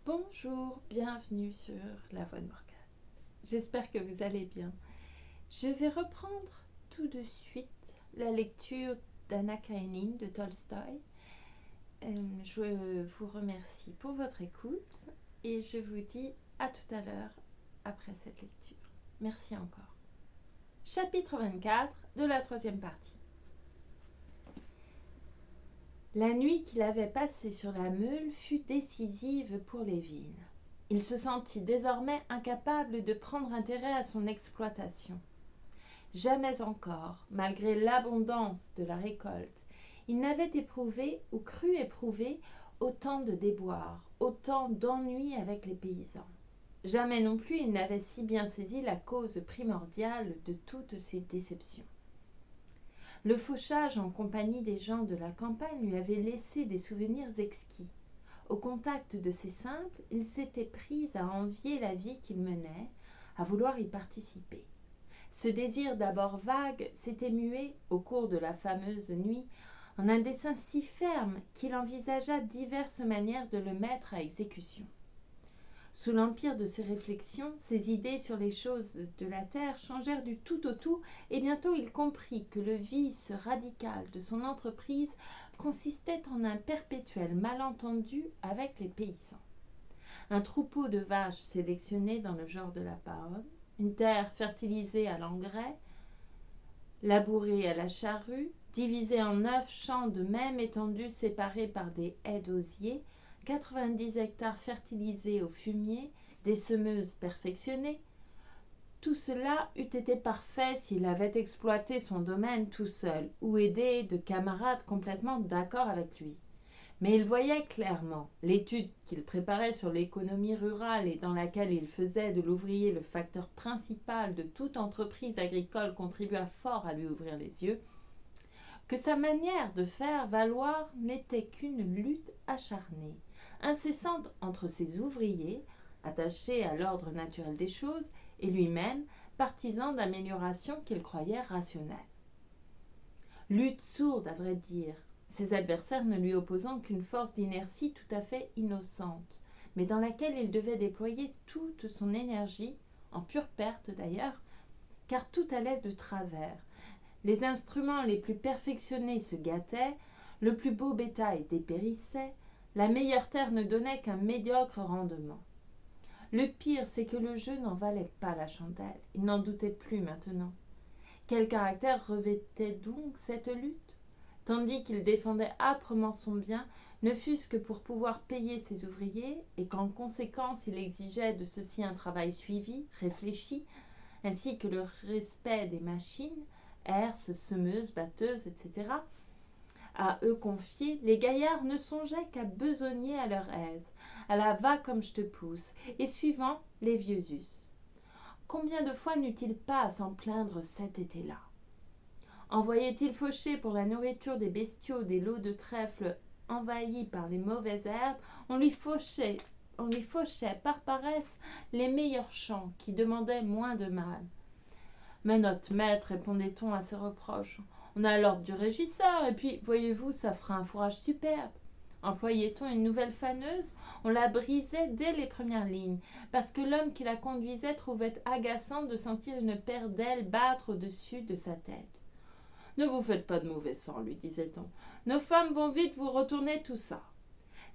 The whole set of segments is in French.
Bonjour, bienvenue sur La Voix de Morgane. J'espère que vous allez bien. Je vais reprendre tout de suite la lecture d'Anna Karenine de Tolstoï. Je vous remercie pour votre écoute et je vous dis à tout à l'heure après cette lecture. Merci encore. Chapitre 24 de la troisième partie. La nuit qu'il avait passée sur la meule fut décisive pour Lévin. Il se sentit désormais incapable de prendre intérêt à son exploitation. Jamais encore, malgré l'abondance de la récolte, il n'avait éprouvé ou cru éprouver autant de déboires, autant d'ennuis avec les paysans. Jamais non plus il n'avait si bien saisi la cause primordiale de toutes ces déceptions. Le fauchage en compagnie des gens de la campagne lui avait laissé des souvenirs exquis. Au contact de ces simples, il s'était pris à envier la vie qu'il menait, à vouloir y participer. Ce désir d'abord vague s'était mué, au cours de la fameuse nuit, en un dessein si ferme qu'il envisagea diverses manières de le mettre à exécution. Sous l'empire de ses réflexions, ses idées sur les choses de la terre changèrent du tout au tout, et bientôt il comprit que le vice radical de son entreprise consistait en un perpétuel malentendu avec les paysans. Un troupeau de vaches sélectionné dans le genre de la Pahonne, une terre fertilisée à l'engrais, labourée à la charrue, divisée en 9 champs de même étendue séparés par des haies d'osier, 90 hectares fertilisés au fumier, des semeuses perfectionnées. Tout cela eût été parfait s'il avait exploité son domaine tout seul ou aidé de camarades complètement d'accord avec lui. Mais il voyait clairement l'étude qu'il préparait sur l'économie rurale et dans laquelle il faisait de l'ouvrier le facteur principal de toute entreprise agricole contribua fort à lui ouvrir les yeux, que sa manière de faire valoir n'était qu'une lutte acharnée, incessante entre ses ouvriers, attachés à l'ordre naturel des choses, et lui-même, partisan d'amélioration qu'il croyait rationnelle. Lutte sourde, à vrai dire, ses adversaires ne lui opposant qu'une force d'inertie tout à fait innocente, mais dans laquelle il devait déployer toute son énergie, en pure perte d'ailleurs, car tout allait de travers. Les instruments les plus perfectionnés se gâtaient, le plus beau bétail dépérissait, la meilleure terre ne donnait qu'un médiocre rendement. Le pire, c'est que le jeu n'en valait pas la chandelle, il n'en doutait plus maintenant. Quel caractère revêtait donc cette lutte ? Tandis qu'il défendait âprement son bien, ne fût-ce que pour pouvoir payer ses ouvriers, et qu'en conséquence il exigeait de ceux-ci un travail suivi, réfléchi, ainsi que le respect des machines, herses, semeuses, batteuses, etc., à eux confiés, les gaillards ne songeaient qu'à besogner à leur aise, à la va comme je te pousse, et suivant les vieux us. Combien de fois n'eut-il pas à s'en plaindre cet été-là ? Envoyait-il faucher pour la nourriture des bestiaux des lots de trèfle envahis par les mauvaises herbes, on lui fauchait par paresse les meilleurs champs qui demandaient moins de mal. Mais notre maître, répondait-on à ces reproches, on a l'ordre du régisseur, et puis, voyez-vous, ça fera un fourrage superbe. Employait-on une nouvelle faneuse, on la brisait dès les premières lignes, parce que l'homme qui la conduisait trouvait agaçant de sentir une paire d'ailes battre au-dessus de sa tête. Ne vous faites pas de mauvais sang, lui disait-on. Nos femmes vont vite vous retourner tout ça.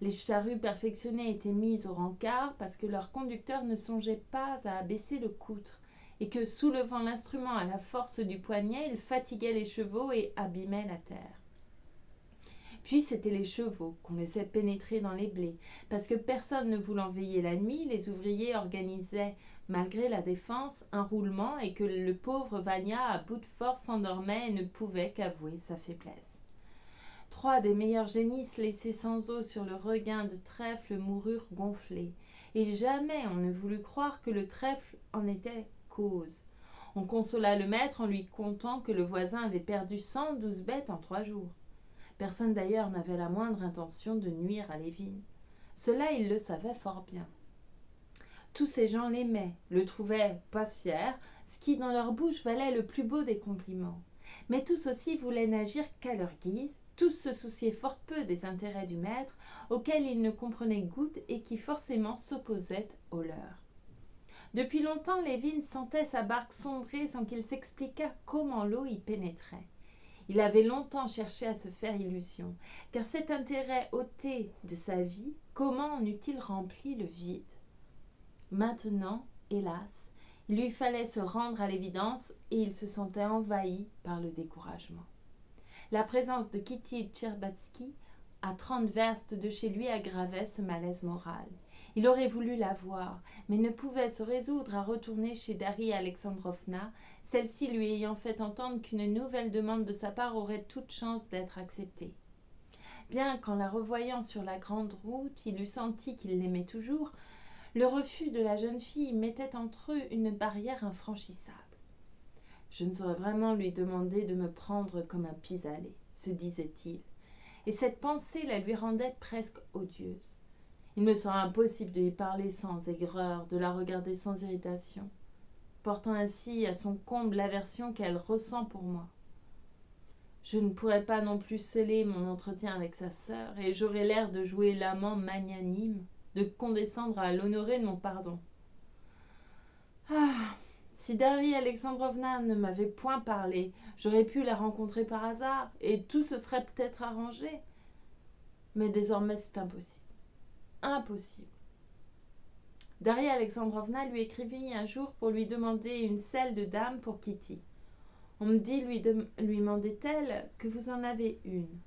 Les charrues perfectionnées étaient mises au rencard parce que leur conducteur ne songeait pas à abaisser le coutre, et que, soulevant l'instrument à la force du poignet, il fatiguait les chevaux et abîmait la terre. Puis c'étaient les chevaux qu'on laissait pénétrer dans les blés, parce que personne ne voulant veiller la nuit, les ouvriers organisaient, malgré la défense, un roulement, et que le pauvre Vania, à bout de force, s'endormait et ne pouvait qu'avouer sa faiblesse. 3 des meilleurs génisses laissés sans eau sur le regain de trèfle moururent gonflés, et jamais on ne voulut croire que le trèfle en était cause. On consola le maître en lui contant que le voisin avait perdu 112 bêtes en 3 jours. Personne d'ailleurs n'avait la moindre intention de nuire à Lévin. Cela il le savait fort bien. Tous ces gens l'aimaient, le trouvaient pas fier, ce qui dans leur bouche valait le plus beau des compliments. Mais tous aussi voulaient n'agir qu'à leur guise, Tous se souciaient fort peu des intérêts du maître, auxquels ils ne comprenaient goutte et qui forcément s'opposaient aux leurs. Depuis longtemps, Lévin sentait sa barque sombrer sans qu'il s'expliquât comment l'eau y pénétrait. Il avait longtemps cherché à se faire illusion, car cet intérêt ôté de sa vie, comment en eût-il rempli le vide? Maintenant, hélas, il lui fallait se rendre à l'évidence et il se sentait envahi par le découragement. La présence de Kitty Tcherbatsky, à 30 verstes de chez lui, aggravait ce malaise moral. Il aurait voulu la voir, mais ne pouvait se résoudre à retourner chez Darya Alexandrovna, celle-ci lui ayant fait entendre qu'une nouvelle demande de sa part aurait toute chance d'être acceptée. Bien qu'en la revoyant sur la grande route, il eût senti qu'il l'aimait toujours, le refus de la jeune fille mettait entre eux une barrière infranchissable. « Je ne saurais vraiment lui demander de me prendre comme un pis-aller, » se disait-il, et cette pensée la lui rendait presque odieuse. Il me sera impossible de lui parler sans aigreur, de la regarder sans irritation, portant ainsi à son comble l'aversion qu'elle ressent pour moi. Je ne pourrais pas non plus sceller mon entretien avec sa sœur, et j'aurais l'air de jouer l'amant magnanime, de condescendre à l'honorer de mon pardon. Ah, si Darya Alexandrovna ne m'avait point parlé, j'aurais pu la rencontrer par hasard, et tout se serait peut-être arrangé. Mais désormais c'est impossible. Impossible. Darya Alexandrovna lui écrivit un jour pour lui demander une selle de dame pour Kitty. On me dit, lui demandait-elle, que vous en avez une.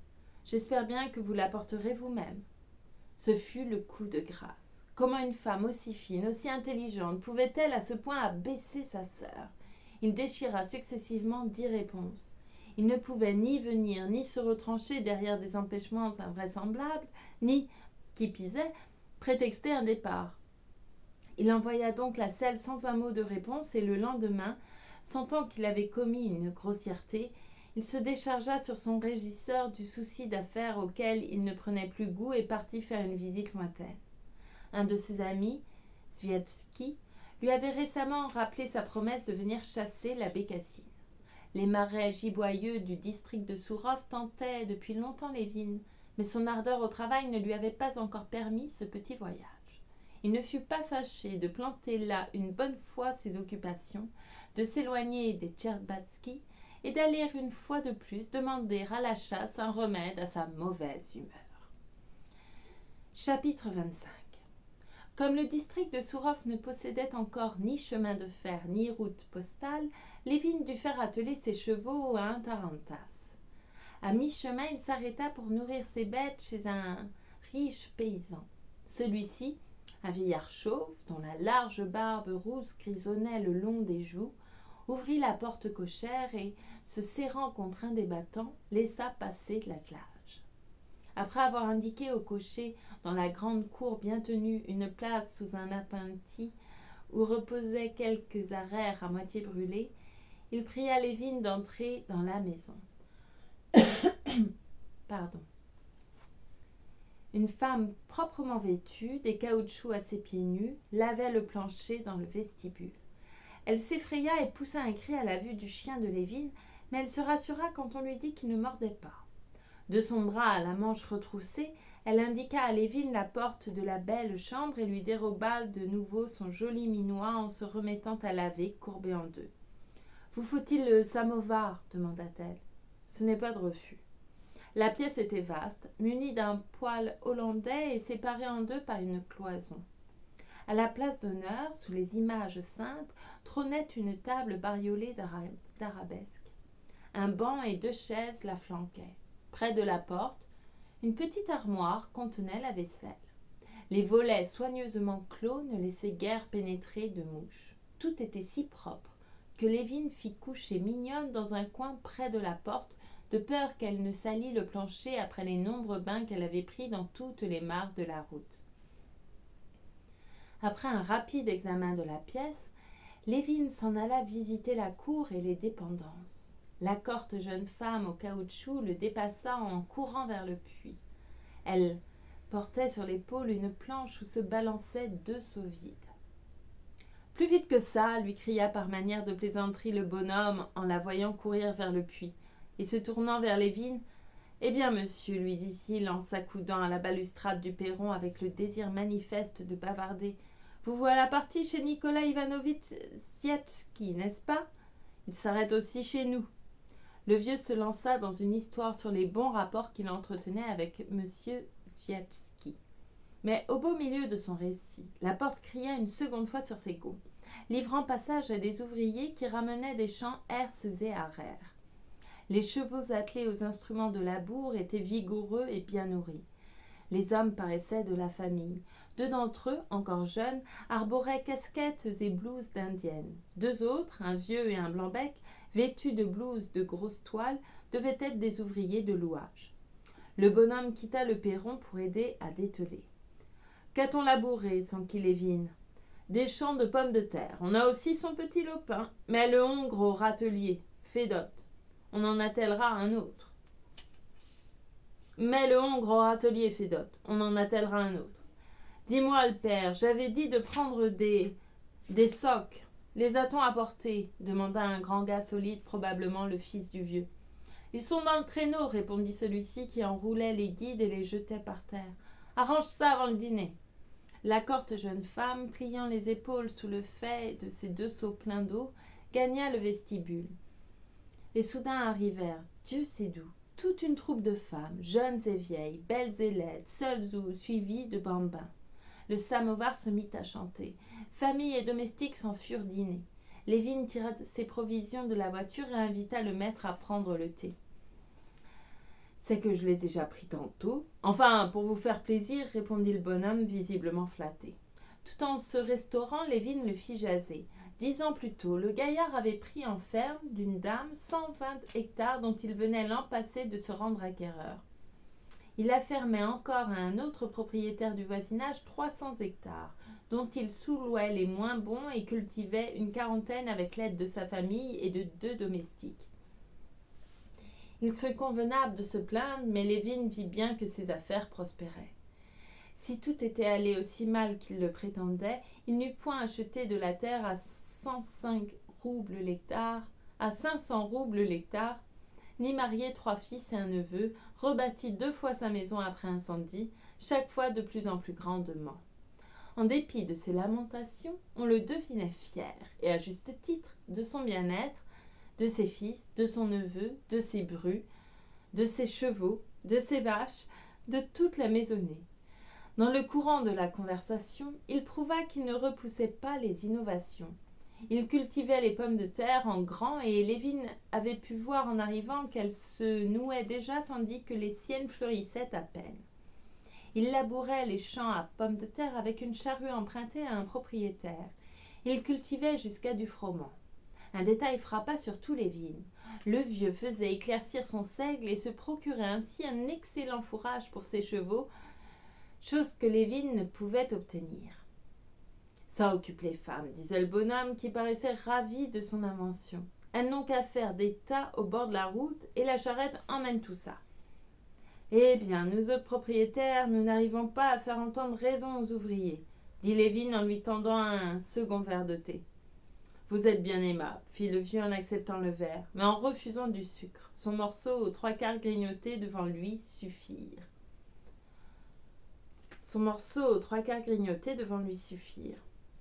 J'espère bien que vous l'apporterez vous-même. Ce fut le coup de grâce. Comment une femme aussi fine, aussi intelligente, pouvait-elle à ce point abaisser sa sœur? Il déchira successivement 10 réponses. Il ne pouvait ni venir, ni se retrancher derrière des empêchements invraisemblables, ni, qui pisait, prétexter un départ. Il envoya donc la selle sans un mot de réponse et le lendemain, sentant qu'il avait commis une grossièreté, il se déchargea sur son régisseur du souci d'affaires auquel il ne prenait plus goût et partit faire une visite lointaine. Un de ses amis, Sviatsky, lui avait récemment rappelé sa promesse de venir chasser la bécassine. Les marais giboyeux du district de Sourov tentaient depuis longtemps Lévin, mais son ardeur au travail ne lui avait pas encore permis ce petit voyage. Il ne fut pas fâché de planter là une bonne fois ses occupations, de s'éloigner des Tcherbatsky et d'aller une fois de plus demander à la chasse un remède à sa mauvaise humeur. Chapitre 25. Comme le district de Sourov ne possédait encore ni chemin de fer ni route postale, Lévin dut faire atteler ses chevaux à un tarantass. À mi-chemin, il s'arrêta pour nourrir ses bêtes chez un riche paysan. Celui-ci, un vieillard chauve, dont la large barbe rousse grisonnait le long des joues, ouvrit la porte cochère et, se serrant contre un des battants, laissa passer l'attelage. Après avoir indiqué au cocher, dans la grande cour bien tenue, une place sous un appentis où reposaient quelques arères à moitié brûlés, il pria Lévin d'entrer dans la maison. Pardon. Une femme proprement vêtue, des caoutchoucs à ses pieds nus, lavait le plancher dans le vestibule. Elle s'effraya et poussa un cri à la vue du chien de Lévin, mais elle se rassura quand on lui dit qu'il ne mordait pas. De son bras à la manche retroussée, elle indiqua à Lévin la porte de la belle chambre et lui déroba de nouveau son joli minois en se remettant à laver, courbé en deux. « Vous faut-il le samovar » demanda-t-elle. Ce n'est pas de refus. La pièce était vaste, munie d'un poêle hollandais et séparée en deux par une cloison. À la place d'honneur, sous les images saintes, trônait une table bariolée d'arabesques. Un banc et 2 chaises la flanquaient. Près de la porte, une petite armoire contenait la vaisselle. Les volets soigneusement clos ne laissaient guère pénétrer de mouches. Tout était si propre que Lévin fit coucher Mignonne dans un coin près de la porte, de peur qu'elle ne salît le plancher après les nombreux bains qu'elle avait pris dans toutes les mares de la route. Après un rapide examen de la pièce, Lévin s'en alla visiter la cour et les dépendances. La corte jeune femme au caoutchouc le dépassa en courant vers le puits. Elle portait sur l'épaule une planche où se balançaient 2 seaux vides. « Plus vite que ça !» lui cria par manière de plaisanterie le bonhomme en la voyant courir vers le puits. Et se tournant vers Lévin, Eh bien, monsieur, lui dit-il en s'accoudant à la balustrade du perron avec le désir manifeste de bavarder, vous voilà parti chez Nicolas Ivanovitch Sviatsky, n'est-ce pas? Il s'arrête aussi chez nous. Le vieux se lança dans une histoire sur les bons rapports qu'il entretenait avec monsieur Sviatsky. Mais au beau milieu de son récit, la porte cria une seconde fois sur ses gonds, livrant passage à des ouvriers qui ramenaient des champs herses et arères. Les chevaux attelés aux instruments de labour étaient vigoureux et bien nourris. Les hommes paraissaient de la famille. 2 d'entre eux, encore jeunes, arboraient casquettes et blouses d'indiennes. 2 autres, un vieux et un blanc-bec, vêtus de blouses de grosse toile, devaient être des ouvriers de louage. Le bonhomme quitta le perron pour aider à dételer. Qu'a-t-on labouré, s'enquit Lévine? Des champs de pommes de terre. On a aussi son petit lopin, mais le hongre au râtelier, Fédote. On en attellera un autre. Mais le hongre au râtelier, Fédote. On en attellera un autre. Dis-moi, le père, j'avais dit de prendre des socs. Les a-t-on apportés? Demanda un grand gars solide, probablement le fils du vieux. Ils sont dans le traîneau, répondit celui-ci qui enroulait les guides et les jetait par terre. Arrange ça avant le dîner. La corte jeune femme, pliant les épaules sous le fait de ses 2 seaux pleins d'eau, gagna le vestibule. Et soudain arrivèrent, Dieu sait d'où, toute une troupe de femmes, jeunes et vieilles, belles et laides, seules ou suivies de bambins. Le samovar se mit à chanter. Famille et domestiques s'en furent dîner. Lévine tira ses provisions de la voiture et invita le maître à prendre le thé. C'est que je l'ai déjà pris tantôt. Enfin, pour vous faire plaisir, répondit le bonhomme, visiblement flatté. Tout en se restaurant, Lévine le fit jaser. 10 ans plus tôt, le gaillard avait pris en ferme d'une dame 120 hectares dont il venait l'an passé de se rendre acquéreur. Il affermait encore à un autre propriétaire du voisinage 300 hectares, dont il sous-louait les moins bons et cultivait une 40aine avec l'aide de sa famille et de 2 domestiques. Il crut convenable de se plaindre, mais Lévine vit bien que ses affaires prospéraient. Si tout était allé aussi mal qu'il le prétendait, il n'eût point acheté de la terre à 500 roubles l'hectare, ni marié 3 fils et un neveu, rebâti 2 fois sa maison après incendie, chaque fois de plus en plus grandement. En dépit de ses lamentations, on le devinait fier, et à juste titre, de son bien-être, de ses fils, de son neveu, de ses brus, de ses chevaux, de ses vaches, de toute la maisonnée. Dans le courant de la conversation, il prouva qu'il ne repoussait pas les innovations. Il cultivait les pommes de terre en grand et Lévine avait pu voir en arrivant qu'elles se nouaient déjà tandis que les siennes fleurissaient à peine. Il labourait les champs à pommes de terre avec une charrue empruntée à un propriétaire. Il cultivait jusqu'à du froment. Un détail frappa surtout Lévine. Le vieux faisait éclaircir son seigle et se procurait ainsi un excellent fourrage pour ses chevaux, chose que Lévine ne pouvait obtenir. Ça occupe les femmes, disait le bonhomme qui paraissait ravi de son invention. Elles n'ont qu'à faire des tas au bord de la route et la charrette emmène tout ça. Eh bien, nous autres propriétaires, nous n'arrivons pas à faire entendre raison aux ouvriers, dit Lévine en lui tendant un second verre de thé. Vous êtes bien aimable, fit le vieux en acceptant le verre, mais en refusant du sucre. Son morceau aux 3/4 grignoté devant lui suffire.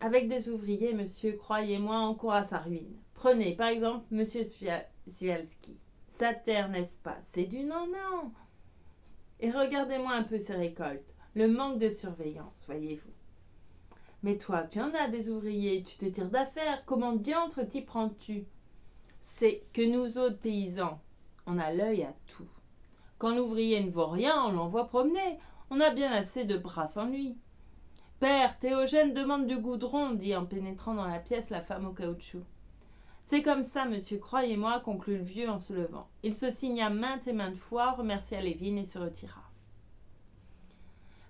Avec des ouvriers, monsieur, croyez-moi, on court à sa ruine. Prenez, par exemple, monsieur Svialski. Sa terre, n'est-ce pas? C'est du non-non. Et regardez-moi un peu ses récoltes. Le manque de surveillance, voyez-vous. Mais toi, tu en as des ouvriers, tu te tires d'affaire. Comment diantre t'y prends-tu? C'est que nous autres paysans, on a l'œil à tout. Quand l'ouvrier ne vaut rien, on l'envoie promener. On a bien assez de bras sans lui. Père, Théogène demande du goudron, dit en pénétrant dans la pièce la femme au caoutchouc. C'est comme ça, monsieur, croyez-moi, conclut le vieux en se levant. Il se signa maintes et maintes fois, remercia Lévine et se retira.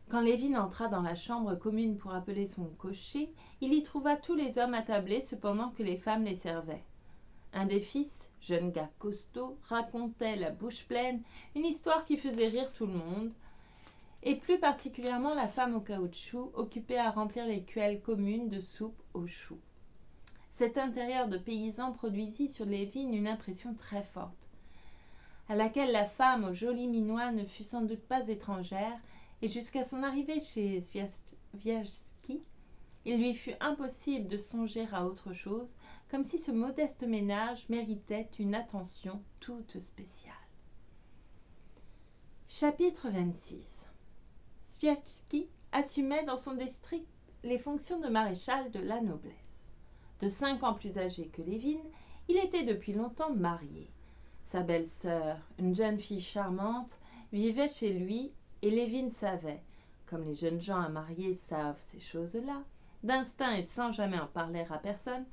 Quand Lévine entra dans la chambre commune pour appeler son cocher, il y trouva tous les hommes attablés cependant que les femmes les servaient. Un des fils, jeune gars costaud, racontait la bouche pleine une histoire qui faisait rire tout le monde, et plus particulièrement la femme au caoutchouc occupée à remplir les cuelles communes de soupe aux choux. Cet intérieur de paysan produisit sur Lévine une impression très forte. à laquelle la femme au joli minois ne fut sans doute pas étrangère, et jusqu'à son arrivée chez Swiatkowski, il lui fut impossible de songer à autre chose, comme si ce modeste ménage méritait une attention toute spéciale. Chapitre 26. Swiatkowski assumait dans son district les fonctions de maréchal de la noblesse. De 5 ans plus âgé que Lévin, il était depuis longtemps marié. Sa belle-sœur, une jeune fille charmante, vivait chez lui et Lévin savait, comme les jeunes gens à marier savent ces choses-là, d'instinct et sans jamais en parler à personne,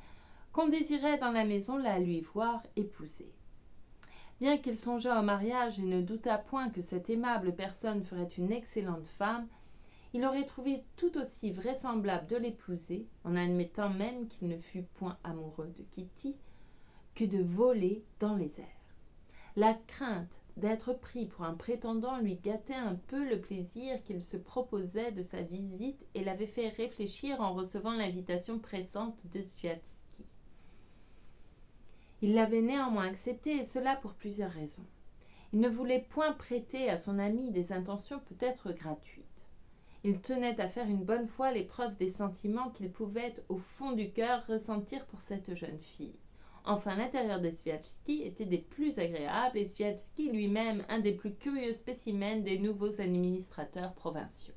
qu'on désirait dans la maison la lui voir épouser. Bien qu'il songeât au mariage et ne doutât point que cette aimable personne ferait une excellente femme, il aurait trouvé tout aussi vraisemblable de l'épouser, en admettant même qu'il ne fût point amoureux de Kitty, que de voler dans les airs. La crainte d'être pris pour un prétendant lui gâtait un peu le plaisir qu'il se proposait de sa visite et l'avait fait réfléchir en recevant l'invitation pressante de Swiatkowski. Il l'avait néanmoins acceptée, et cela pour plusieurs raisons. Il ne voulait point prêter à son ami des intentions peut-être gratuites. Il tenait à faire une bonne fois l'épreuve des sentiments qu'il pouvait au fond du cœur ressentir pour cette jeune fille. Enfin, l'intérieur de Swiatkowski était des plus agréables et Swiatkowski lui-même un des plus curieux spécimens des nouveaux administrateurs provinciaux.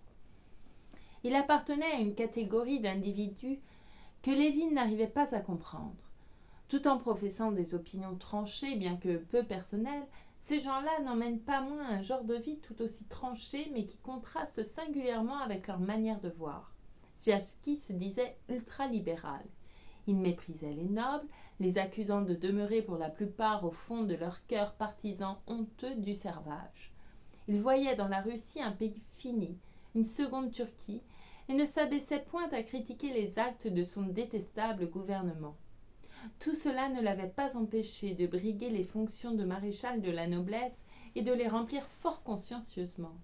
Il appartenait à une catégorie d'individus que Lévin n'arrivait pas à comprendre. Tout en professant des opinions tranchées, bien que peu personnelles, ces gens-là n'emmènent pas moins un genre de vie tout aussi tranché, mais qui contraste singulièrement avec leur manière de voir. Swiatkowski se disait ultralibéral. Il méprisait les nobles, les accusant de demeurer pour la plupart au fond de leur cœur partisans honteux du servage. Il voyait dans la Russie un pays fini, une seconde Turquie, et ne s'abaissait point à critiquer les actes de son détestable gouvernement. Tout cela ne l'avait pas empêché de briguer les fonctions de maréchal de la noblesse et de les remplir fort consciencieusement.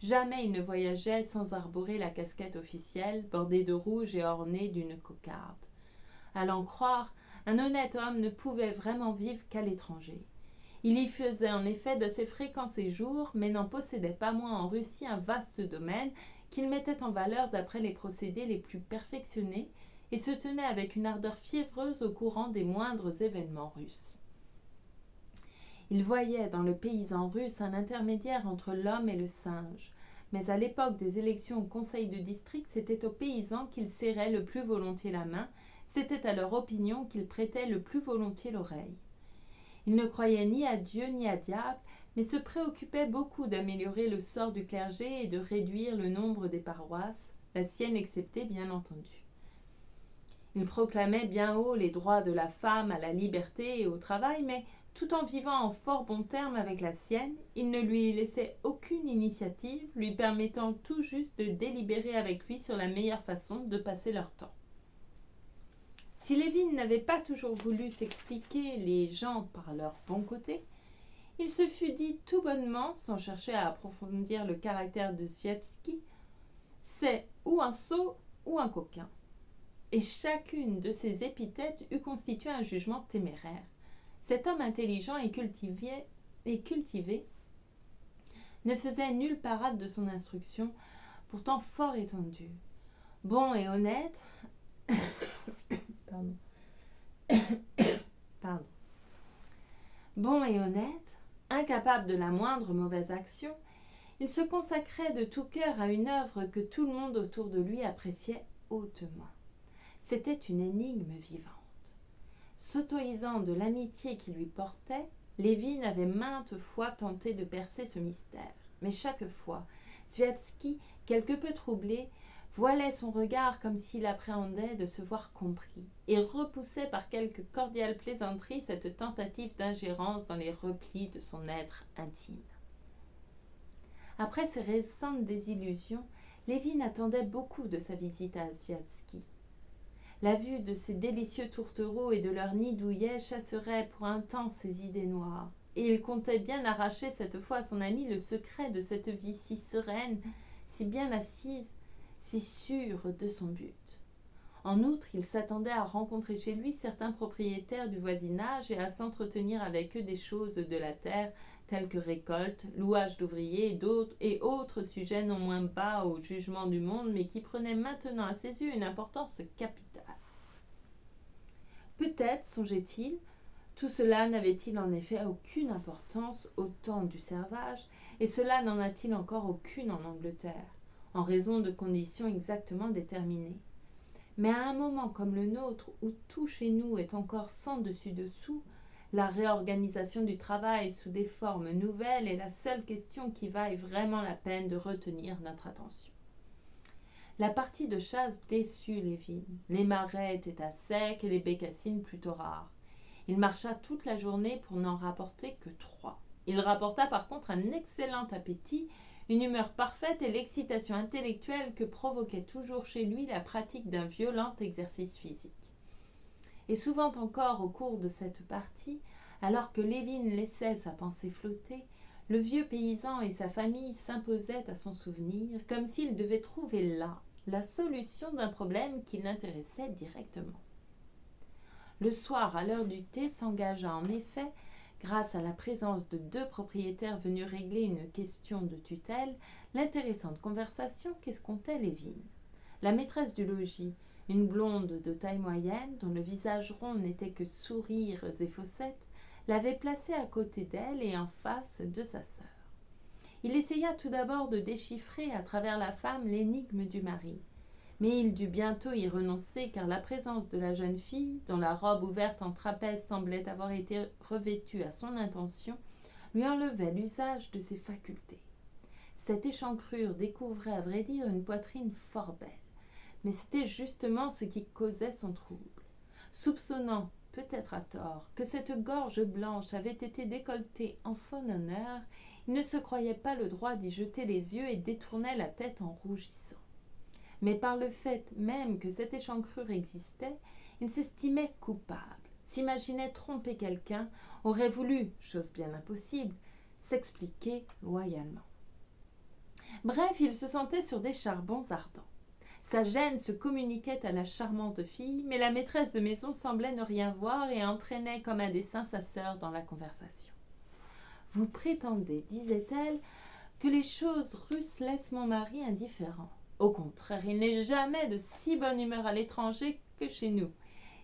Jamais il ne voyageait sans arborer la casquette officielle, bordée de rouge et ornée d'une cocarde. À l'en croire, un honnête homme ne pouvait vraiment vivre qu'à l'étranger. Il y faisait en effet d'assez fréquents séjours, mais n'en possédait pas moins en Russie un vaste domaine qu'il mettait en valeur d'après les procédés les plus perfectionnés et se tenait avec une ardeur fiévreuse au courant des moindres événements russes. Il voyait dans le paysan russe un intermédiaire entre l'homme et le singe, mais à l'époque des élections au conseil de district, c'était aux paysans qu'il serrait le plus volontiers la main, c'était à leur opinion qu'il prêtait le plus volontiers l'oreille. Il ne croyait ni à Dieu ni à diable, mais se préoccupait beaucoup d'améliorer le sort du clergé et de réduire le nombre des paroisses, la sienne exceptée bien entendu. Il proclamait bien haut les droits de la femme à la liberté et au travail, mais tout en vivant en fort bons termes avec la sienne, il ne lui laissait aucune initiative, lui permettant tout juste de délibérer avec lui sur la meilleure façon de passer leur temps. Si Lévin n'avait pas toujours voulu s'expliquer les gens par leur bon côté, il se fût dit tout bonnement, sans chercher à approfondir le caractère de Swiatkowski, c'est ou un sot ou un coquin. Et chacune de ces épithètes eût constitué un jugement téméraire. Cet homme intelligent et cultivé ne faisait nulle parade de son instruction, pourtant fort étendue. Bon et honnête, Bon et honnête, incapable de la moindre mauvaise action, il se consacrait de tout cœur à une œuvre que tout le monde autour de lui appréciait hautement. C'était une énigme vivante. S'autorisant de l'amitié qui lui portait, Lévin avait maintes fois tenté de percer ce mystère. Mais chaque fois, Swiatkowski, quelque peu troublé, voilait son regard comme s'il appréhendait de se voir compris, et repoussait par quelque cordiale plaisanterie cette tentative d'ingérence dans les replis de son être intime. Après ces récentes désillusions, Lévin attendait beaucoup de sa visite à Swiatkowski. La vue de ces délicieux tourtereaux et de leurs nids douillets chasserait pour un temps ses idées noires, et il comptait bien arracher cette fois à son ami le secret de cette vie si sereine, si bien assise, si sûre de son but. En outre, il s'attendait à rencontrer chez lui certains propriétaires du voisinage et à s'entretenir avec eux des choses de la terre, telles que récolte, louage d'ouvriers et autres sujets non moins bas au jugement du monde, mais qui prenaient maintenant à ses yeux une importance capitale. Peut-être, songeait-il, tout cela n'avait-il en effet aucune importance au temps du servage, et cela n'en a-t-il encore aucune en Angleterre, en raison de conditions exactement déterminées. Mais à un moment comme le nôtre, où tout chez nous est encore sans dessus-dessous, la réorganisation du travail sous des formes nouvelles est la seule question qui vaille vraiment la peine de retenir notre attention. La partie de chasse déçut Lévin. Les marais étaient à sec et les bécassines plutôt rares. Il marcha toute la journée pour n'en rapporter que 3. Il rapporta par contre un excellent appétit, une humeur parfaite et l'excitation intellectuelle que provoquait toujours chez lui la pratique d'un violent exercice physique. Et souvent encore au cours de cette partie, alors que Lévin laissait sa pensée flotter, le vieux paysan et sa famille s'imposaient à son souvenir, comme s'il devait trouver là la solution d'un problème qui l'intéressait directement. Le soir, à l'heure du thé, s'engagea en effet, grâce à la présence de 2 propriétaires venus régler une question de tutelle, l'intéressante conversation qu'escomptait Lévin. La maîtresse du logis, une blonde de taille moyenne, dont le visage rond n'était que sourires et fossettes, l'avait placée à côté d'elle et en face de sa sœur. Il essaya tout d'abord de déchiffrer à travers la femme l'énigme du mari. Mais il dut bientôt y renoncer car la présence de la jeune fille, dont la robe ouverte en trapèze semblait avoir été revêtue à son intention, lui enlevait l'usage de ses facultés. Cette échancrure découvrait à vrai dire une poitrine fort belle, mais c'était justement ce qui causait son trouble. Soupçonnant, peut-être à tort, que cette gorge blanche avait été décolletée en son honneur, il ne se croyait pas le droit d'y jeter les yeux et détournait la tête en rougissant. Mais par le fait même que cette échancrure existait, il s'estimait coupable, s'imaginait tromper quelqu'un, aurait voulu, chose bien impossible, s'expliquer loyalement. Bref, il se sentait sur des charbons ardents. Sa gêne se communiquait à la charmante fille, mais la maîtresse de maison semblait ne rien voir et entraînait comme un dessein sa sœur dans la conversation. « Vous prétendez, disait-elle, que les choses russes laissent mon mari indifférent. Au contraire, il n'est jamais de si bonne humeur à l'étranger que chez nous.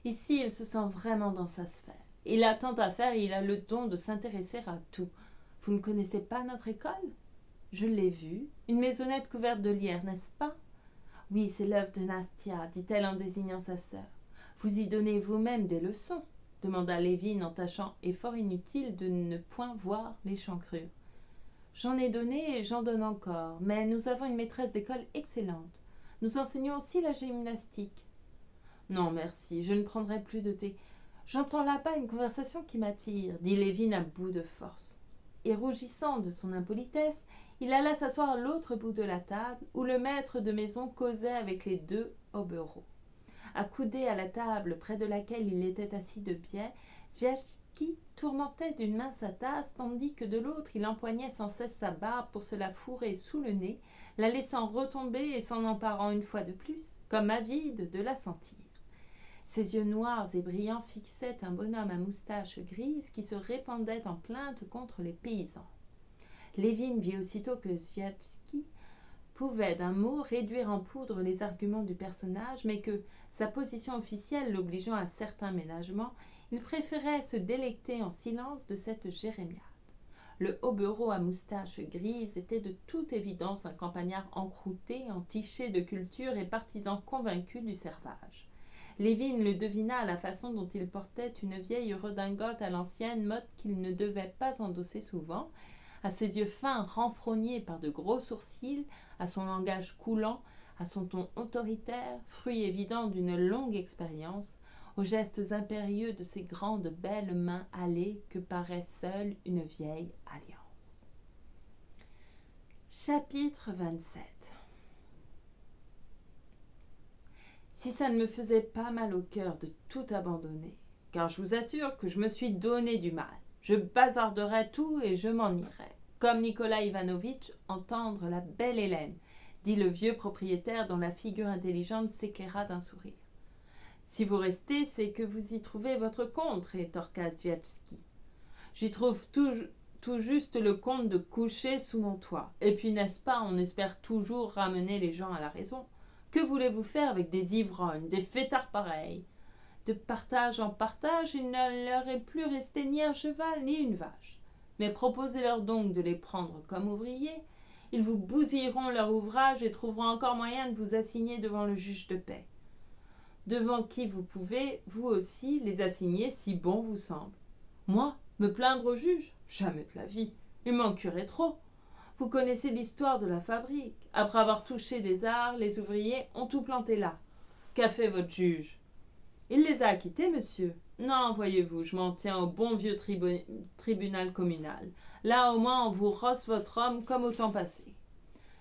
Ici, il se sent vraiment dans sa sphère. Il a tant à faire et il a le don de s'intéresser à tout. Vous ne connaissez pas notre école ? Je l'ai vue, une maisonnette couverte de lierre, n'est-ce pas ? Oui, c'est l'œuvre de Nastia, dit-elle en désignant sa sœur. Vous y donnez vous-même des leçons ? Demanda Lévin en tâchant, effort inutile, de ne point voir l'échancrure. J'en ai donné et j'en donne encore, mais nous avons une maîtresse d'école excellente. Nous enseignons aussi la gymnastique. Non, merci, je ne prendrai plus de thé. J'entends là-bas une conversation qui m'attire, dit Lévin à bout de force. Et rougissant de son impolitesse, il alla s'asseoir à l'autre bout de la table, où le maître de maison causait avec les 2 hobereaux. Accoudé à la table près de laquelle il était assis de biais, Sviazhsky tourmentait d'une main sa tasse, tandis que de l'autre il empoignait sans cesse sa barbe pour se la fourrer sous le nez, la laissant retomber et s'en emparant une fois de plus, comme avide de la sentir. Ses yeux noirs et brillants fixaient un bonhomme à moustache grise qui se répandait en plaintes contre les paysans. Lévin vit aussitôt que Sviazhsky pouvait d'un mot réduire en poudre les arguments du personnage, mais que, sa position officielle l'obligeant à certains ménagements, il préférait se délecter en silence de cette jérémiade. Le hobereau à moustache grise était de toute évidence un campagnard encrouté, entiché de culture et partisan convaincu du servage. Lévin le devina à la façon dont il portait une vieille redingote à l'ancienne, mode qu'il ne devait pas endosser souvent, à ses yeux fins renfrognés par de gros sourcils, à son langage coulant, à son ton autoritaire, fruit évident d'une longue expérience, aux gestes impérieux de ses grandes belles mains hâlées que paraît seule une vieille alliance. Chapitre 27. Si ça ne me faisait pas mal au cœur de tout abandonner, car je vous assure que je me suis donné du mal, je bazarderais tout et je m'en irais, comme Nicolas Ivanovitch entendre la belle Hélène, dit le vieux propriétaire dont la figure intelligente s'éclaira d'un sourire. Si vous restez, c'est que vous y trouvez votre compte, rétorqua Sviajski. J'y trouve tout juste le compte de coucher sous mon toit. Et puis, n'est-ce pas, on espère toujours ramener les gens à la raison. Que voulez-vous faire avec des ivrognes, des fêtards pareils? De partage en partage, il ne leur est plus resté ni un cheval ni une vache. Mais proposez-leur donc de les prendre comme ouvriers. Ils vous bousilleront leur ouvrage et trouveront encore moyen de vous assigner devant le juge de paix, devant qui vous pouvez, vous aussi, les assigner si bon vous semble. Moi, me plaindre au juge? Jamais de la vie. Il manquerait trop. Vous connaissez l'histoire de la fabrique. Après avoir touché des arts, les ouvriers ont tout planté là. Qu'a fait votre juge? Il les a acquittés, monsieur. Non, voyez-vous, je m'en tiens au bon vieux tribunal communal. Là, au moins, on vous rosse votre homme comme au temps passé.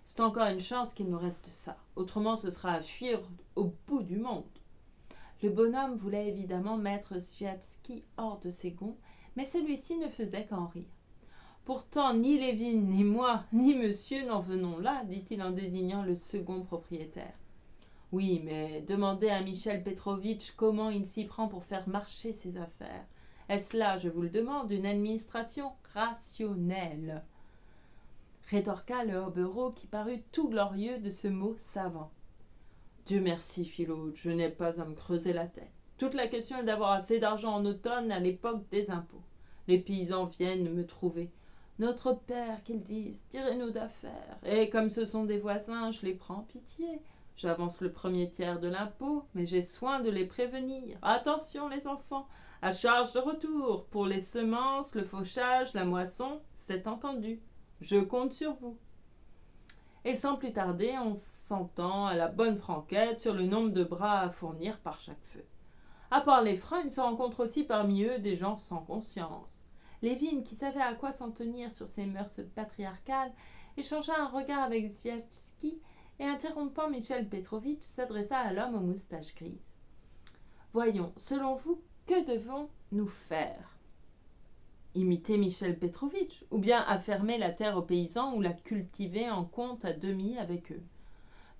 C'est encore une chance qu'il nous reste ça. Autrement, ce sera à fuir au bout du monde. Le bonhomme voulait évidemment mettre Sviajski hors de ses gonds, mais celui-ci ne faisait qu'en rire. Pourtant, ni Lévin, ni moi, ni monsieur n'en venons là, dit-il en désignant le second propriétaire. Oui, mais demandez à Michel Petrovitch comment il s'y prend pour faire marcher ses affaires. Est-ce là, je vous le demande, une administration rationnelle? Rétorqua le hobereau qui parut tout glorieux de ce mot savant. Dieu merci, fit l'autre, je n'ai pas à me creuser la tête. Toute la question est d'avoir assez d'argent en automne à l'époque des impôts. Les paysans viennent me trouver. Notre père, qu'ils disent, tirez-nous d'affaires. Et comme ce sont des voisins, je les prends en pitié. J'avance le premier tiers de l'impôt, mais j'ai soin de les prévenir. Attention les enfants, à charge de retour, pour les semences, le fauchage, la moisson, c'est entendu. Je compte sur vous. Et sans plus tarder, on s'entend à la bonne franquette sur le nombre de bras à fournir par chaque feu. À part les freins, il se rencontre aussi parmi eux des gens sans conscience. Lévin, qui savait à quoi s'en tenir sur ses mœurs patriarcales, échangea un regard avec Sviajski et, interrompant Michel Petrovitch, s'adressa à l'homme aux moustaches grises. « Voyons, selon vous, que devons-nous faire ? Imiter Michel Petrovitch, ou bien affermer la terre aux paysans ou la cultiver en compte à demi avec eux.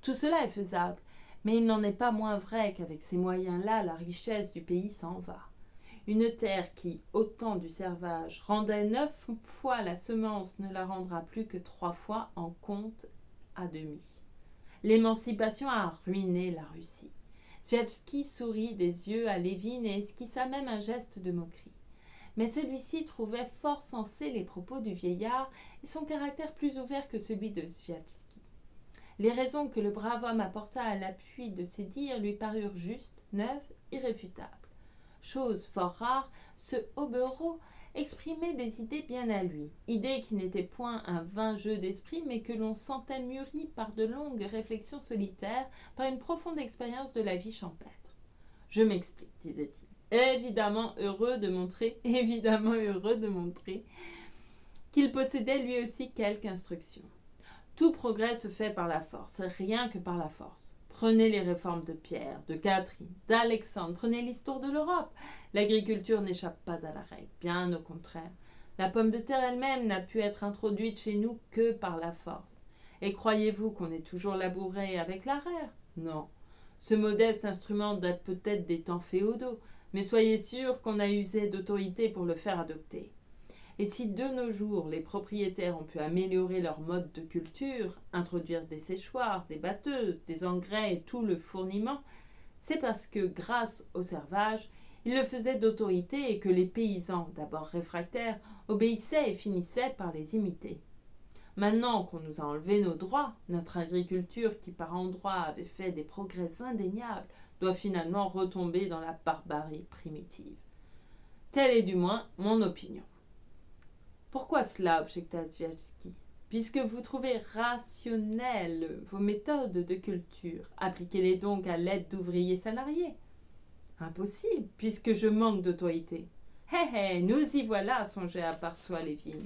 Tout cela est faisable, mais il n'en est pas moins vrai qu'avec ces moyens-là, la richesse du pays s'en va. Une terre qui, au temps du servage, rendait 9 fois la semence ne la rendra plus que 3 fois en compte à demi. L'émancipation a ruiné la Russie. Sviajski sourit des yeux à Lévin et esquissa même un geste de moquerie. Mais celui-ci trouvait fort sensés les propos du vieillard et son caractère plus ouvert que celui de Sviajski. Les raisons que le brave homme apporta à l'appui de ses dires lui parurent justes, neuves, irréfutables. Chose fort rare, ce hobereau exprimait des idées bien à lui, idées qui n'étaient point un vain jeu d'esprit, mais que l'on sentait mûries par de longues réflexions solitaires, par une profonde expérience de la vie champêtre. « Je m'explique, disait-il. Évidemment heureux de montrer qu'il possédait lui aussi quelque instruction. Tout progrès se fait par la force, rien que par la force. Prenez les réformes de Pierre, de Catherine, d'Alexandre, prenez l'histoire de l'Europe. L'agriculture n'échappe pas à la règle, bien au contraire. La pomme de terre elle-même n'a pu être introduite chez nous que par la force. Et croyez-vous qu'on ait toujours labouré avec l'arrière? Non. Ce modeste instrument date peut-être des temps féodaux, mais soyez sûrs qu'on a usé d'autorité pour le faire adopter. Et si de nos jours les propriétaires ont pu améliorer leur mode de culture, introduire des séchoirs, des batteuses, des engrais et tout le fourniment, c'est parce que, grâce au servage, ils le faisaient d'autorité et que les paysans, d'abord réfractaires, obéissaient et finissaient par les imiter. Maintenant qu'on nous a enlevé nos droits, notre agriculture, qui par endroits avait fait des progrès indéniables, doit finalement retomber dans la barbarie primitive. Telle est du moins mon opinion. Pourquoi cela, objecta Sviajski? Puisque vous trouvez rationnelles vos méthodes de culture, appliquez-les donc à l'aide d'ouvriers salariés. Impossible, puisque je manque d'autorité. Nous y voilà, songeait à part soi Lévin.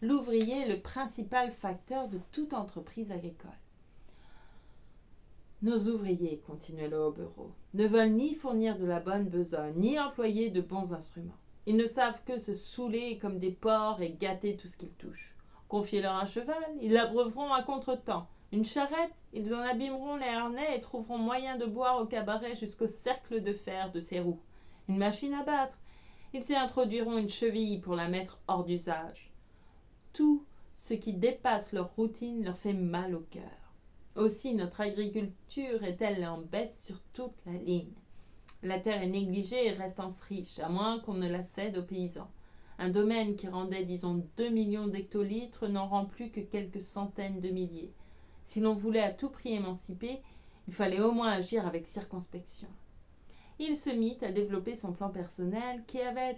L'ouvrier est le principal facteur de toute entreprise agricole. Nos ouvriers, continuait le hobereau, ne veulent ni fournir de la bonne besogne, ni employer de bons instruments. Ils ne savent que se saouler comme des porcs et gâter tout ce qu'ils touchent. Confiez-leur un cheval, ils l'abreuveront à contre-temps. Une charrette, ils en abîmeront les harnais et trouveront moyen de boire au cabaret jusqu'au cercle de fer de ses roues. Une machine à battre, ils y introduiront une cheville pour la mettre hors d'usage. Tout ce qui dépasse leur routine leur fait mal au cœur. Aussi, notre agriculture est-elle en baisse sur toute la ligne. La terre est négligée et reste en friche, à moins qu'on ne la cède aux paysans. Un domaine qui rendait, disons, 2 millions d'hectolitres n'en rend plus que quelques centaines de milliers. Si l'on voulait à tout prix émanciper, il fallait au moins agir avec circonspection. Il se mit à développer son plan personnel qui avait,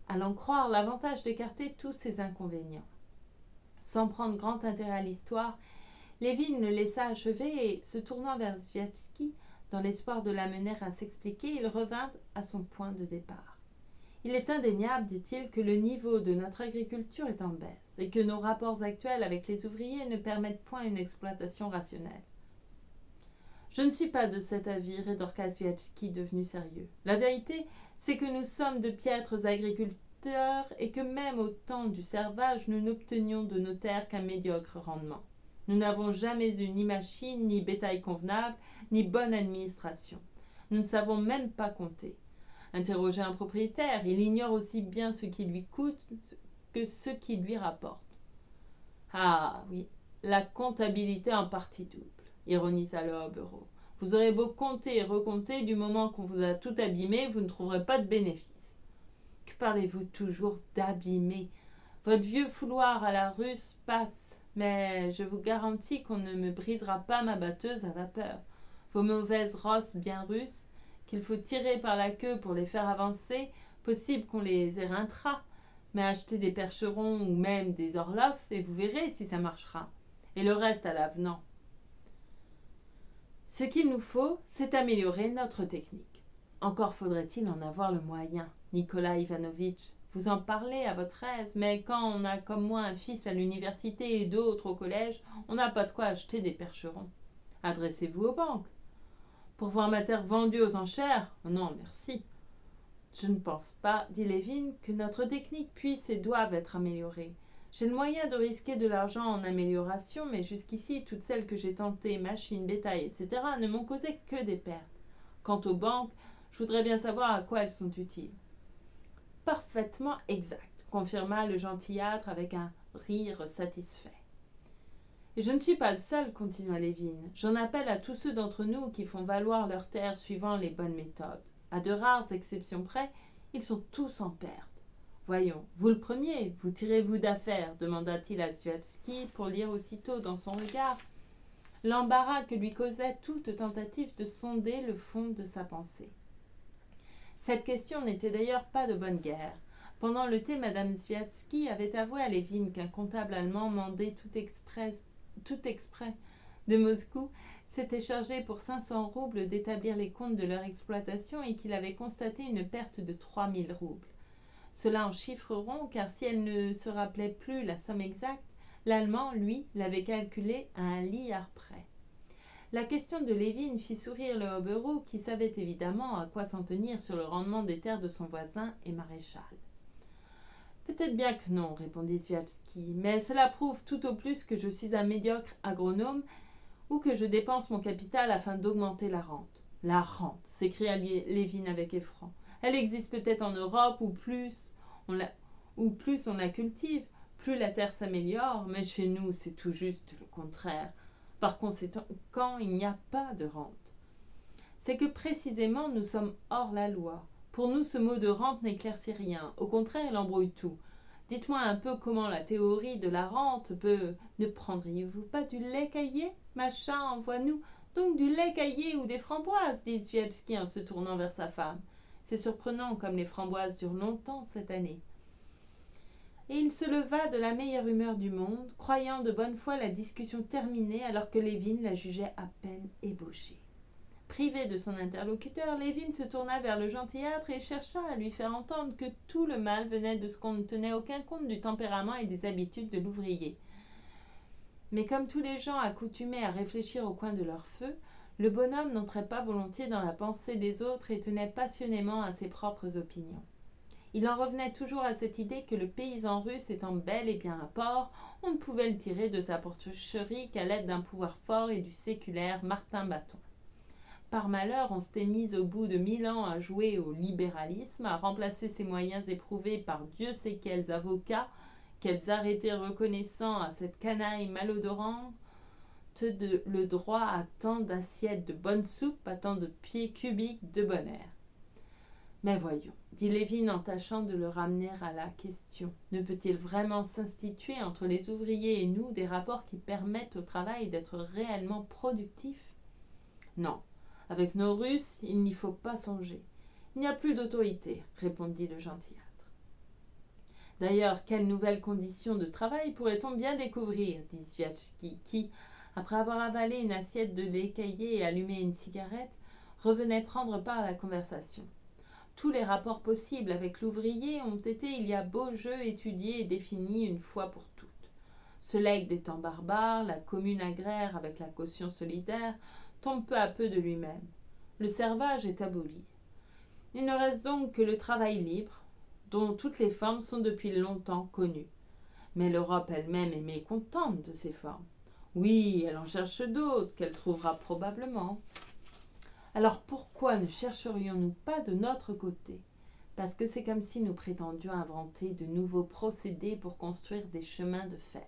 à l'en croire, l'avantage d'écarter tous ses inconvénients. Sans prendre grand intérêt à l'histoire, Lévin le laissa achever et, se tournant vers Sviatsky, dans l'espoir de l'amener à s'expliquer, il revint à son point de départ. Il est indéniable, dit-il, que le niveau de notre agriculture est en baisse et que nos rapports actuels avec les ouvriers ne permettent point une exploitation rationnelle. Je ne suis pas de cet avis, rétorqua Sviatsky, devenu sérieux. La vérité, c'est que nous sommes de piètres agriculteurs et que même au temps du servage, nous n'obtenions de nos terres qu'un médiocre rendement. Nous n'avons jamais eu ni machine, ni bétail convenable, ni bonne administration. Nous ne savons même pas compter. Interrogez un propriétaire, il ignore aussi bien ce qui lui coûte que ce qui lui rapporte. Ah oui, la comptabilité en partie double, ironisa le hobereau. Vous aurez beau compter et recompter, du moment qu'on vous a tout abîmé, vous ne trouverez pas de bénéfice. Que parlez-vous toujours d'abîmer? Votre vieux fouloir à la russe passe, mais je vous garantis qu'on ne me brisera pas ma batteuse à vapeur. Vos mauvaises rosses bien russes, qu'il faut tirer par la queue pour les faire avancer, possible qu'on les éreintera, mais achetez des percherons ou même des orlofs et vous verrez si ça marchera. Et le reste à l'avenant. Ce qu'il nous faut, c'est améliorer notre technique. Encore faudrait-il en avoir le moyen. Nicolas Ivanovitch, vous en parlez à votre aise, mais quand on a comme moi un fils à l'université et d'autres au collège, on n'a pas de quoi acheter des percherons. Adressez-vous aux banques. Pour voir ma terre vendue aux enchères? Non, merci. Je ne pense pas, dit Lévin, que notre technique puisse et doive être améliorée. J'ai le moyen de risquer de l'argent en amélioration, mais jusqu'ici, toutes celles que j'ai tentées, machines, bétail, etc., ne m'ont causé que des pertes. Quant aux banques, je voudrais bien savoir à quoi elles sont utiles. Parfaitement exact, confirma le gentillâtre avec un rire satisfait. Et je ne suis pas le seul, continua Lévin. J'en appelle à tous ceux d'entre nous qui font valoir leurs terres suivant les bonnes méthodes. À de rares exceptions près, ils sont tous en perte. Voyons, vous le premier, vous tirez-vous d'affaire demanda-t-il à Sviatsky pour lire aussitôt dans son regard l'embarras que lui causait toute tentative de sonder le fond de sa pensée. Cette question n'était d'ailleurs pas de bonne guerre. Pendant le thé, Madame Sviatsky avait avoué à Lévin qu'un comptable allemand mandé tout exprès de Moscou s'était chargé pour 500 roubles d'établir les comptes de leur exploitation et qu'il avait constaté une perte de 3000 roubles. Cela en chiffres ronds, car si elle ne se rappelait plus la somme exacte, l'Allemand, lui, l'avait calculée à un liard près. La question de Lévin fit sourire le hobereau, qui savait évidemment à quoi s'en tenir sur le rendement des terres de son voisin et maréchal. Peut-être bien que non, répondit Sviatsky, mais cela prouve tout au plus que je suis un médiocre agronome ou que je dépense mon capital afin d'augmenter la rente. La rente, s'écria Lévin avec effroi. Elle existe peut-être en Europe où plus on la cultive, plus la terre s'améliore, mais chez nous c'est tout juste le contraire. Par conséquent, il n'y a pas de rente. C'est que précisément nous sommes hors la loi. Pour nous, ce mot de rente n'éclaircit rien. Au contraire, il embrouille tout. Dites-moi un peu comment la théorie de la rente peut... Ne prendriez-vous pas du lait caillé? Machin, envoie-nous donc du lait caillé ou des framboises, dit Sviatsky en se tournant vers sa femme. C'est surprenant comme les framboises durent longtemps cette année. Et il se leva de la meilleure humeur du monde, croyant de bonne foi la discussion terminée alors que Lévin la jugeait à peine ébauchée. Privé de son interlocuteur, Lévin se tourna vers le gentillâtre et chercha à lui faire entendre que tout le mal venait de ce qu'on ne tenait aucun compte du tempérament et des habitudes de l'ouvrier. Mais comme tous les gens accoutumés à réfléchir au coin de leur feu, le bonhomme n'entrait pas volontiers dans la pensée des autres et tenait passionnément à ses propres opinions. Il en revenait toujours à cette idée que le paysan russe étant bel et bien un porc, on ne pouvait le tirer de sa porcherie qu'à l'aide d'un pouvoir fort et du séculaire Martin Bâton. Par malheur, on s'était mis au bout de 1000 ans à jouer au libéralisme, à remplacer ses moyens éprouvés par Dieu sait quels avocats, quels arrêtés reconnaissant à cette canaille malodorante le droit à tant d'assiettes de bonne soupe, à tant de pieds cubiques de bon air. Mais voyons, dit Lévin en tâchant de le ramener à la question, ne peut-il vraiment s'instituer entre les ouvriers et nous des rapports qui permettent au travail d'être réellement productif ? Non, avec nos Russes, il n'y faut pas songer. Il n'y a plus d'autorité, répondit le gentillâtre. D'ailleurs, quelles nouvelles conditions de travail pourrait-on bien découvrir, dit Sviatski, qui, après avoir avalé une assiette de lait caillé et allumé une cigarette, revenait prendre part à la conversation. Tous les rapports possibles avec l'ouvrier ont été il y a beau jeu étudiés et définis une fois pour toutes. Ce legs des temps barbares, la commune agraire avec la caution solidaire, tombe peu à peu de lui-même. Le servage est aboli. Il ne reste donc que le travail libre, dont toutes les formes sont depuis longtemps connues. Mais l'Europe elle-même est mécontente de ces formes. Oui, elle en cherche d'autres, qu'elle trouvera probablement. Alors pourquoi ne chercherions-nous pas de notre côté ? Parce que c'est comme si nous prétendions inventer de nouveaux procédés pour construire des chemins de fer.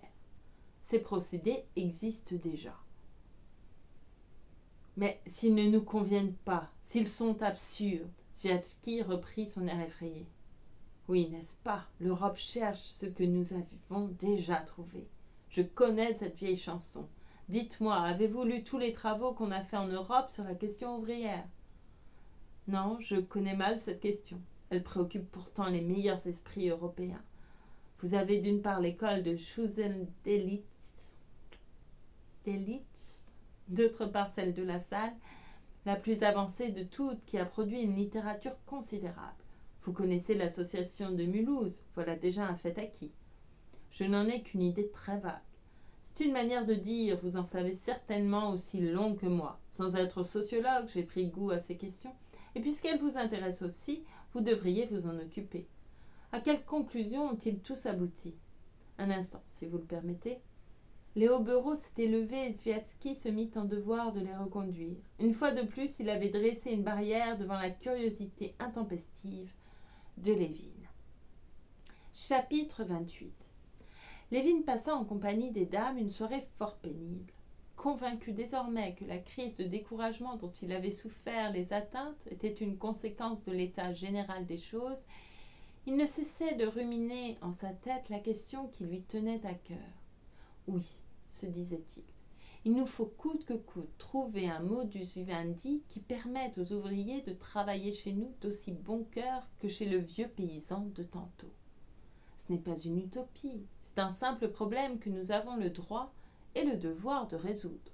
Ces procédés existent déjà. Mais s'ils ne nous conviennent pas, s'ils sont absurdes, Sviatski reprit son air effrayé. Oui, n'est-ce pas, l'Europe cherche ce que nous avons déjà trouvé. Je connais cette vieille chanson. Dites-moi, avez-vous lu tous les travaux qu'on a faits en Europe sur la question ouvrière ? Non, je connais mal cette question. Elle préoccupe pourtant les meilleurs esprits européens. Vous avez d'une part l'école de Schusen-Delitz, d'autre part celle de La Salle, la plus avancée de toutes, qui a produit une littérature considérable. Vous connaissez l'association de Mulhouse, voilà déjà un fait acquis. Je n'en ai qu'une idée très vague. C'est une manière de dire, vous en savez certainement aussi long que moi. Sans être sociologue, j'ai pris goût à ces questions, et puisqu'elles vous intéressent aussi, vous devriez vous en occuper. À quelle conclusion ont-ils tous abouti ? Un instant, si vous le permettez. Léo Bureau s'était levé et Sviatski se mit en devoir de les reconduire. Une fois de plus, il avait dressé une barrière devant la curiosité intempestive de Lévin. Chapitre 28. Lévin passa en compagnie des dames une soirée fort pénible. Convaincu désormais que la crise de découragement dont il avait souffert les atteintes était une conséquence de l'état général des choses, il ne cessait de ruminer en sa tête la question qui lui tenait à cœur. Oui, se disait-il, il nous faut coûte que coûte trouver un modus vivendi qui permette aux ouvriers de travailler chez nous d'aussi bon cœur que chez le vieux paysan de tantôt. Ce n'est pas une utopie, c'est un simple problème que nous avons le droit et le devoir de résoudre.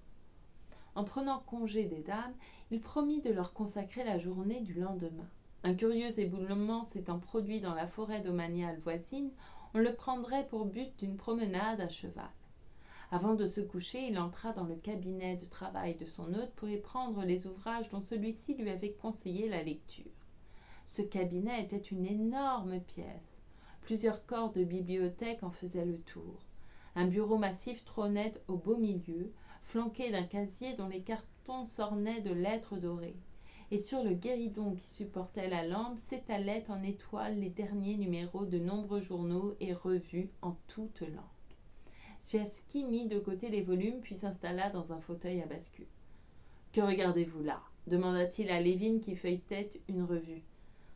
En prenant congé des dames, il promit de leur consacrer la journée du lendemain. Un curieux éboulement s'étant produit dans la forêt domaniale voisine, on le prendrait pour but d'une promenade à cheval. Avant de se coucher, il entra dans le cabinet de travail de son hôte pour y prendre les ouvrages dont celui-ci lui avait conseillé la lecture. Ce cabinet était une énorme pièce. Plusieurs corps de bibliothèque en faisaient le tour. Un bureau massif trônait au beau milieu, flanqué d'un casier dont les cartons s'ornaient de lettres dorées. Et sur le guéridon qui supportait la lampe s'étalaient en étoiles les derniers numéros de nombreux journaux et revues en toutes langues. Sviatski mit de côté les volumes puis s'installa dans un fauteuil à bascule. « Que regardez-vous là » demanda-t-il à Lévin qui feuilletait une revue.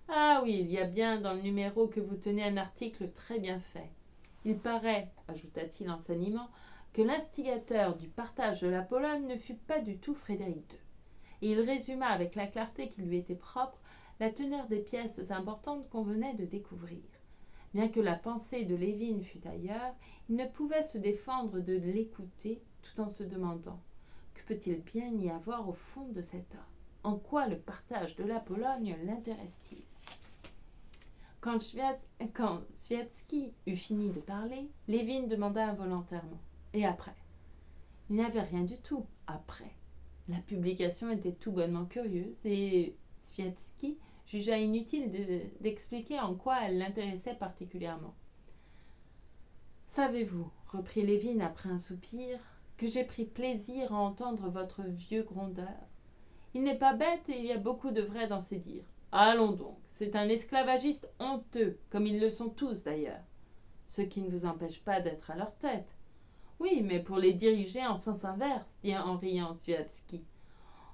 « Ah oui, il y a bien dans le numéro que vous tenez un article très bien fait. Il paraît, ajouta-t-il en s'animant, que l'instigateur du partage de la Pologne ne fut pas du tout Frédéric II. » Et il résuma avec la clarté qui lui était propre la teneur des pièces importantes qu'on venait de découvrir. Bien que la pensée de Lévin fût ailleurs, il ne pouvait se défendre de l'écouter tout en se demandant « Que peut-il bien y avoir au fond de cet homme ? En quoi le partage de la Pologne l'intéresse-t-il » Quand Sviatski eut fini de parler, Lévin demanda involontairement « Et après ?» Il n'y avait rien du tout après. La publication était tout bonnement curieuse et Sviatski jugea inutile d'expliquer en quoi elle l'intéressait particulièrement. « Savez-vous, reprit Lévin après un soupir, que j'ai pris plaisir à entendre votre vieux grondeur. Il n'est pas bête et il y a beaucoup de vrai dans ses dires. Allons donc, c'est un esclavagiste honteux, comme ils le sont tous d'ailleurs. Ce qui ne vous empêche pas d'être à leur tête. Oui, mais pour les diriger en sens inverse, dit en riant Sviatsky.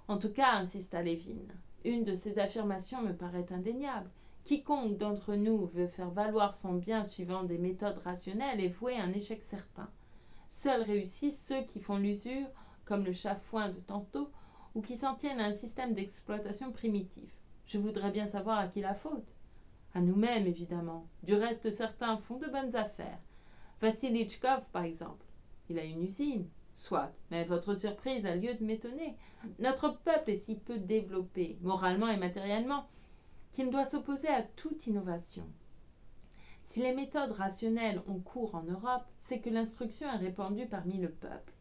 En tout cas, insista Lévin, une de ces affirmations me paraît indéniable. Quiconque d'entre nous veut faire valoir son bien suivant des méthodes rationnelles est voué à un échec certain. Seuls réussissent ceux qui font l'usure, comme le chafouin de tantôt, ou qui s'en tiennent à un système d'exploitation primitif. Je voudrais bien savoir à qui la faute. À nous-mêmes, évidemment. Du reste, certains font de bonnes affaires. Vassilitchkov, par exemple. Il a une usine. Soit, mais votre surprise a lieu de m'étonner. Notre peuple est si peu développé, moralement et matériellement, qu'il doit s'opposer à toute innovation. Si les méthodes rationnelles ont cours en Europe, c'est que l'instruction est répandue parmi le peuple.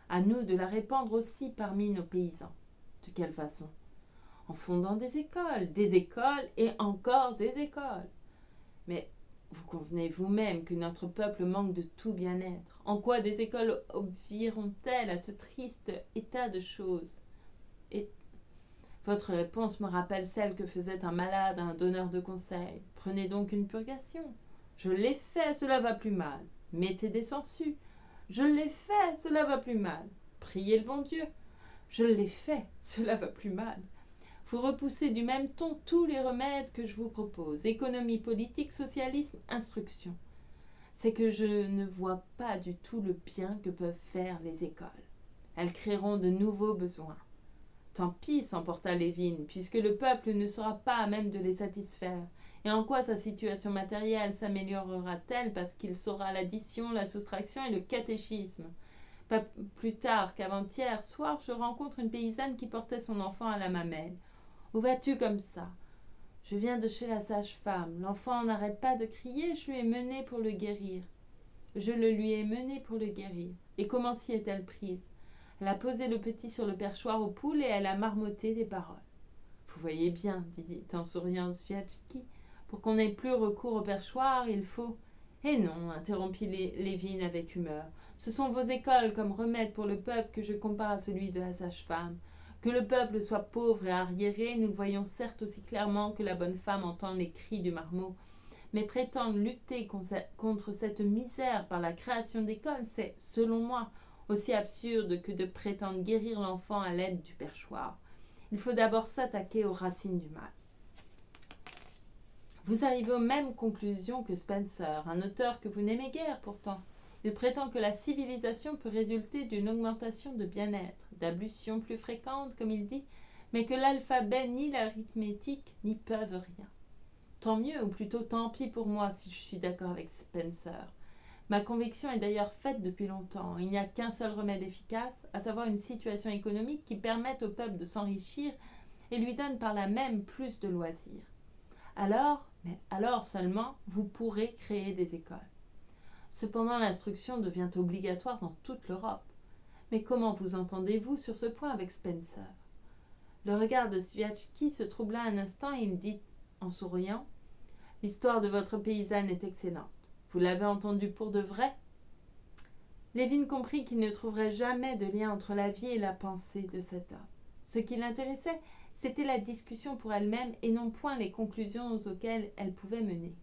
À nous de la répandre aussi parmi nos paysans. De quelle façon ? En fondant des écoles et encore des écoles. Mais vous convenez vous-même que notre peuple manque de tout bien-être. En quoi des écoles obvieront-elles à ce triste état de choses ? Et votre réponse me rappelle celle que faisait un malade à un donneur de conseils. Prenez donc une purgation. Je l'ai fait, cela va plus mal. Mettez des sangsues. Je l'ai fait, cela va plus mal. Priez le bon Dieu. Je l'ai fait, cela va plus mal. Vous repoussez du même ton tous les remèdes que je vous propose. Économie politique, socialisme, instruction. C'est que je ne vois pas du tout le bien que peuvent faire les écoles. Elles créeront de nouveaux besoins. Tant pis, s'emporta Lévin, puisque le peuple ne sera pas à même de les satisfaire. Et en quoi sa situation matérielle s'améliorera-t-elle parce qu'il saura l'addition, la soustraction et le catéchisme ? Pas plus tard qu'avant-hier soir, je rencontre une paysanne qui portait son enfant à la mamelle. « Où vas-tu comme ça ?»« Je viens de chez la sage-femme. L'enfant n'arrête pas de crier, je lui ai mené pour le guérir. Je le lui ai mené pour le guérir. Et comment s'y est-elle prise ? Elle a posé le petit sur le perchoir aux poules et elle a marmotté des paroles. Vous voyez bien, dit en souriant Sviatsky, pour qu'on n'ait plus recours au perchoir, il faut... Eh non, interrompit Lévin avec humeur. Ce sont vos écoles comme remède pour le peuple que je compare à celui de la sage-femme. Que le peuple soit pauvre et arriéré, nous le voyons certes aussi clairement que la bonne femme entend les cris du marmot. Mais prétendre lutter contre cette misère par la création d'écoles, c'est, selon moi, aussi absurde que de prétendre guérir l'enfant à l'aide du perchoir. Il faut d'abord s'attaquer aux racines du mal. Vous arrivez aux mêmes conclusions que Spencer, un auteur que vous n'aimez guère pourtant. Il prétend que la civilisation peut résulter d'une augmentation de bien-être, d'ablutions plus fréquentes, comme il dit, mais que l'alphabet ni l'arithmétique n'y peuvent rien. Tant mieux, ou plutôt tant pis pour moi si je suis d'accord avec Spencer. Ma conviction est d'ailleurs faite depuis longtemps. Il n'y a qu'un seul remède efficace, à savoir une situation économique qui permette au peuple de s'enrichir et lui donne par là même plus de loisirs. Alors, mais alors seulement, vous pourrez créer des écoles. Cependant, l'instruction devient obligatoire dans toute l'Europe. Mais comment vous entendez-vous sur ce point avec Spencer ? Le regard de Sviatsky se troubla un instant et il dit en souriant « L'histoire de votre paysanne est excellente. Vous l'avez entendue pour de vrai ?» Lévin comprit qu'il ne trouverait jamais de lien entre la vie et la pensée de cet homme. Ce qui l'intéressait, c'était la discussion pour elle-même et non point les conclusions auxquelles elle pouvait mener.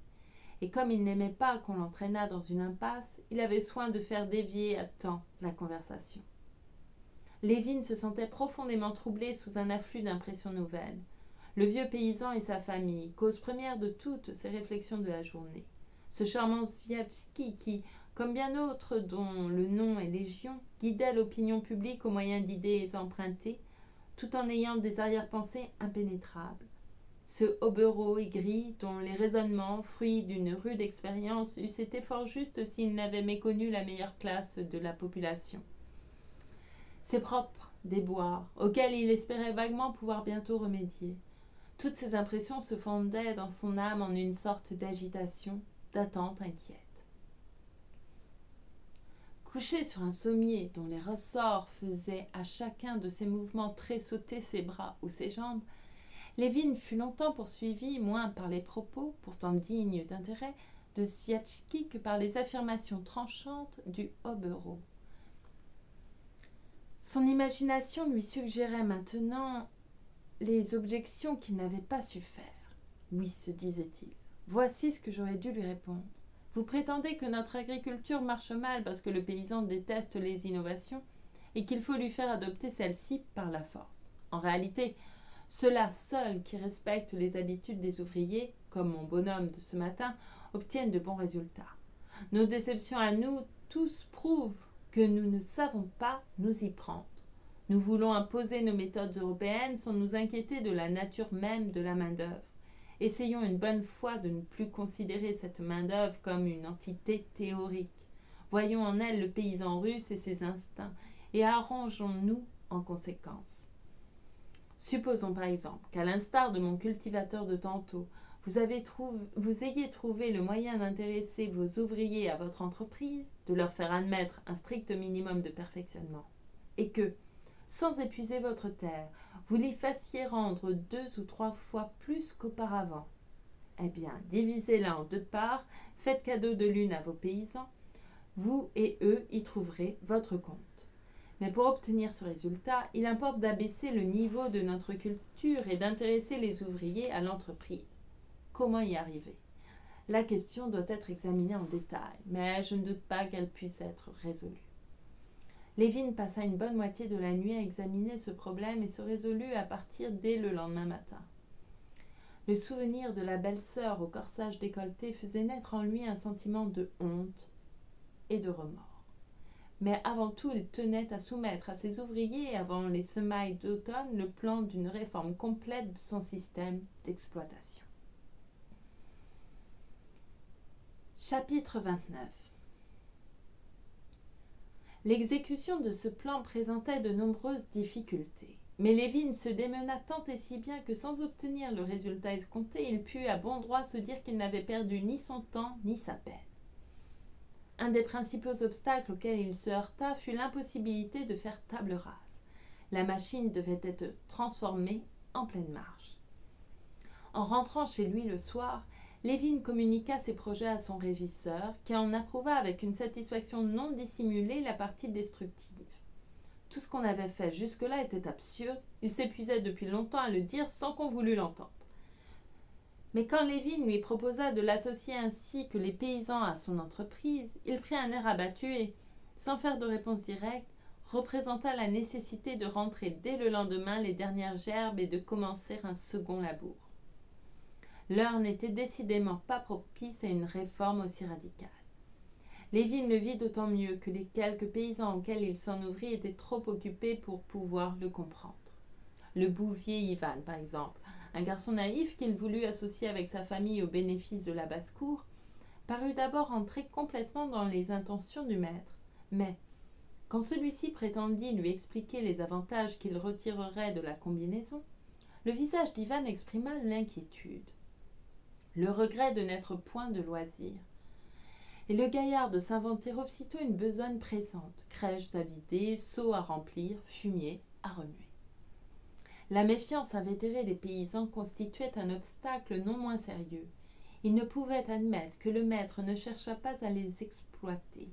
Et comme il n'aimait pas qu'on l'entraînât dans une impasse, il avait soin de faire dévier à temps la conversation. Lévin se sentait profondément troublé sous un afflux d'impressions nouvelles. Le vieux paysan et sa famille, cause première de toutes ses réflexions de la journée. Ce charmant Sviatsky qui, comme bien d'autres dont le nom est légion, guidait l'opinion publique au moyen d'idées empruntées, tout en ayant des arrière-pensées impénétrables. Ce hobereau aigri, dont les raisonnements, fruits d'une rude expérience, eussent été fort justes s'il n'avait méconnu la meilleure classe de la population. Ses propres déboires, auxquels il espérait vaguement pouvoir bientôt remédier. Toutes ces impressions se fondaient dans son âme en une sorte d'agitation, d'attente inquiète. Couché sur un sommier dont les ressorts faisaient à chacun de ses mouvements tressauter ses bras ou ses jambes, Lévin fut longtemps poursuivi, moins par les propos, pourtant dignes d'intérêt, de Sviatchsky que par les affirmations tranchantes du hobereau. Son imagination lui suggérait maintenant les objections qu'il n'avait pas su faire. Oui, se disait-il, voici ce que j'aurais dû lui répondre. Vous prétendez que notre agriculture marche mal parce que le paysan déteste les innovations et qu'il faut lui faire adopter celles-ci par la force. En réalité, ceux-là seuls qui respectent les habitudes des ouvriers, comme mon bonhomme de ce matin, obtiennent de bons résultats. Nos déceptions à nous tous prouvent que nous ne savons pas nous y prendre. Nous voulons imposer nos méthodes européennes sans nous inquiéter de la nature même de la main-d'œuvre. Essayons une bonne fois de ne plus considérer cette main-d'œuvre comme une entité théorique. Voyons en elle le paysan russe et ses instincts, et arrangeons-nous en conséquence. Supposons par exemple qu'à l'instar de mon cultivateur de tantôt, vous ayez trouvé le moyen d'intéresser vos ouvriers à votre entreprise, de leur faire admettre un strict minimum de perfectionnement, et que, sans épuiser votre terre, vous les fassiez rendre 2 ou 3 fois plus qu'auparavant. Eh bien, divisez-la en 2 parts, faites cadeau de l'une à vos paysans, vous et eux y trouverez votre compte. Mais pour obtenir ce résultat, il importe d'abaisser le niveau de notre culture et d'intéresser les ouvriers à l'entreprise. Comment y arriver ? La question doit être examinée en détail, mais je ne doute pas qu'elle puisse être résolue. Lévin passa une bonne moitié de la nuit à examiner ce problème et se résolut à partir dès le lendemain matin. Le souvenir de la belle-sœur au corsage décolleté faisait naître en lui un sentiment de honte et de remords. Mais avant tout, il tenait à soumettre à ses ouvriers, avant les semailles d'automne, le plan d'une réforme complète de son système d'exploitation. Chapitre 29. L'exécution de ce plan présentait de nombreuses difficultés. Mais Lévin se démena tant et si bien que sans obtenir le résultat escompté, il put à bon droit se dire qu'il n'avait perdu ni son temps ni sa peine. Un des principaux obstacles auxquels il se heurta fut l'impossibilité de faire table rase. La machine devait être transformée en pleine marche. En rentrant chez lui le soir, Lévin communiqua ses projets à son régisseur, qui en approuva avec une satisfaction non dissimulée la partie destructive. Tout ce qu'on avait fait jusque-là était absurde, il s'épuisait depuis longtemps à le dire sans qu'on voulût l'entendre. Mais quand Lévin lui proposa de l'associer ainsi que les paysans à son entreprise, il prit un air abattu et, sans faire de réponse directe, représenta la nécessité de rentrer dès le lendemain les dernières gerbes et de commencer un second labour. L'heure n'était décidément pas propice à une réforme aussi radicale. Lévin le vit d'autant mieux que les quelques paysans auxquels il s'en ouvrit étaient trop occupés pour pouvoir le comprendre. Le bouvier Ivan, par exemple, un garçon naïf qu'il voulut associer avec sa famille aux bénéfices de la basse-cour, parut d'abord entrer complètement dans les intentions du maître. Mais, quand celui-ci prétendit lui expliquer les avantages qu'il retirerait de la combinaison, le visage d'Ivan exprima l'inquiétude, le regret de n'être point de loisir, et le gaillard de s'inventer aussitôt une besogne pressante, crèches à vider, seaux à remplir, fumier à remuer. La méfiance invétérée des paysans constituait un obstacle non moins sérieux. Ils ne pouvaient admettre que le maître ne cherchât pas à les exploiter.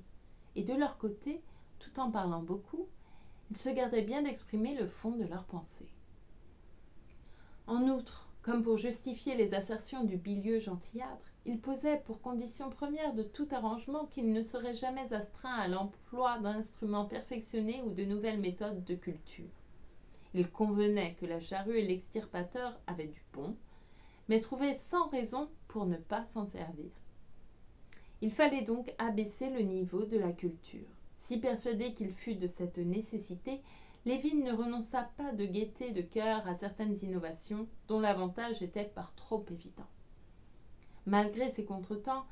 Et de leur côté, tout en parlant beaucoup, ils se gardaient bien d'exprimer le fond de leurs pensées. En outre, comme pour justifier les assertions du bilieux gentillâtre, il posait pour condition première de tout arrangement qu'il ne serait jamais astreint à l'emploi d'instruments perfectionnés ou de nouvelles méthodes de culture. Il convenait que la charrue et l'extirpateur avaient du bon, mais trouvait sans raison pour ne pas s'en servir. Il fallait donc abaisser le niveau de la culture. Si persuadé qu'il fût de cette nécessité, Lévin ne renonça pas de gaieté de cœur à certaines innovations dont l'avantage était par trop évident. Malgré ces contretemps,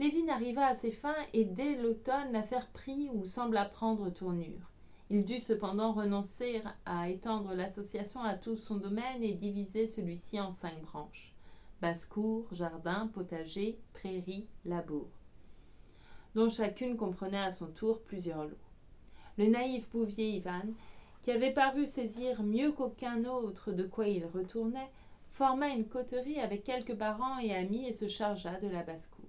Lévin arriva à ses fins et dès l'automne l'affaire prit ou sembla prendre tournure. Il dut cependant renoncer à étendre l'association à tout son domaine et diviser celui-ci en 5 branches: basse-cour, jardin, potager, prairie, labour, dont chacune comprenait à son tour plusieurs lots. Le naïf bouvier Ivan, qui avait paru saisir mieux qu'aucun autre de quoi il retournait, forma une coterie avec quelques parents et amis et se chargea de la basse-cour.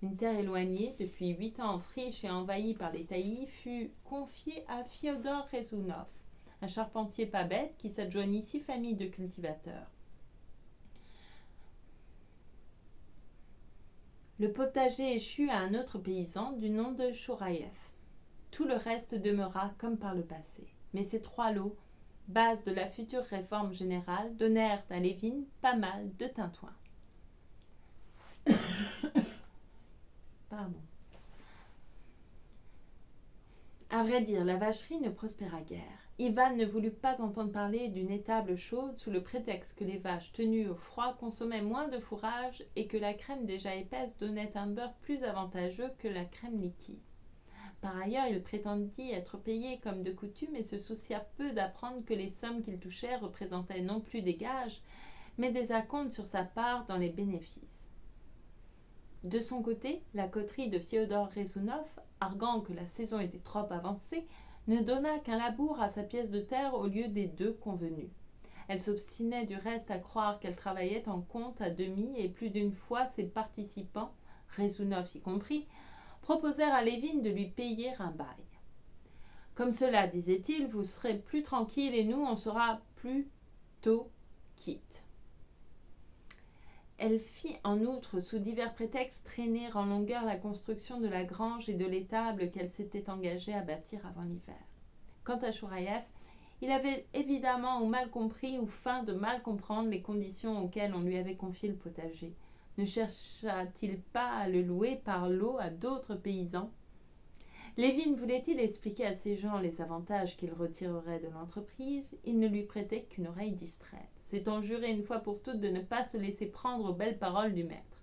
Une terre éloignée, depuis 8 ans en friche et envahie par les taillis, fut confiée à Fiodor Rezounov, un charpentier pas bête qui s'adjoignit 6 familles de cultivateurs. Le potager échut à un autre paysan du nom de Chouraïev. Tout le reste demeura comme par le passé. Mais ces 3 lots, base de la future réforme générale, donnèrent à Lévin pas mal de tintouin. Pardon. À vrai dire, la vacherie ne prospéra guère. Ivan ne voulut pas entendre parler d'une étable chaude sous le prétexte que les vaches tenues au froid consommaient moins de fourrage et que la crème déjà épaisse donnait un beurre plus avantageux que la crème liquide. Par ailleurs, il prétendit être payé comme de coutume et se soucia peu d'apprendre que les sommes qu'il touchait représentaient non plus des gages, mais des acomptes sur sa part dans les bénéfices. De son côté, la coterie de Fiodor Rezounov, arguant que la saison était trop avancée, ne donna qu'un labour à sa pièce de terre au lieu des 2 convenus. Elle s'obstinait du reste à croire qu'elle travaillait en compte à demi et plus d'une fois ses participants, Rezounov y compris, proposèrent à Lévin de lui payer un bail. Comme cela, disait-il, vous serez plus tranquille et nous, on sera plus tôt quitte. Elle fit en outre, sous divers prétextes, traîner en longueur la construction de la grange et de l'étable qu'elle s'était engagée à bâtir avant l'hiver. Quant à Chouraïev, il avait évidemment ou mal compris ou feint de mal comprendre les conditions auxquelles on lui avait confié le potager. Ne chercha-t-il pas à le louer par lot à d'autres paysans ? Lévin voulait-il expliquer à ces gens les avantages qu'il retirerait de l'entreprise ? Il ne lui prêtait qu'une oreille distraite, s'étant juré une fois pour toutes de ne pas se laisser prendre aux belles paroles du maître.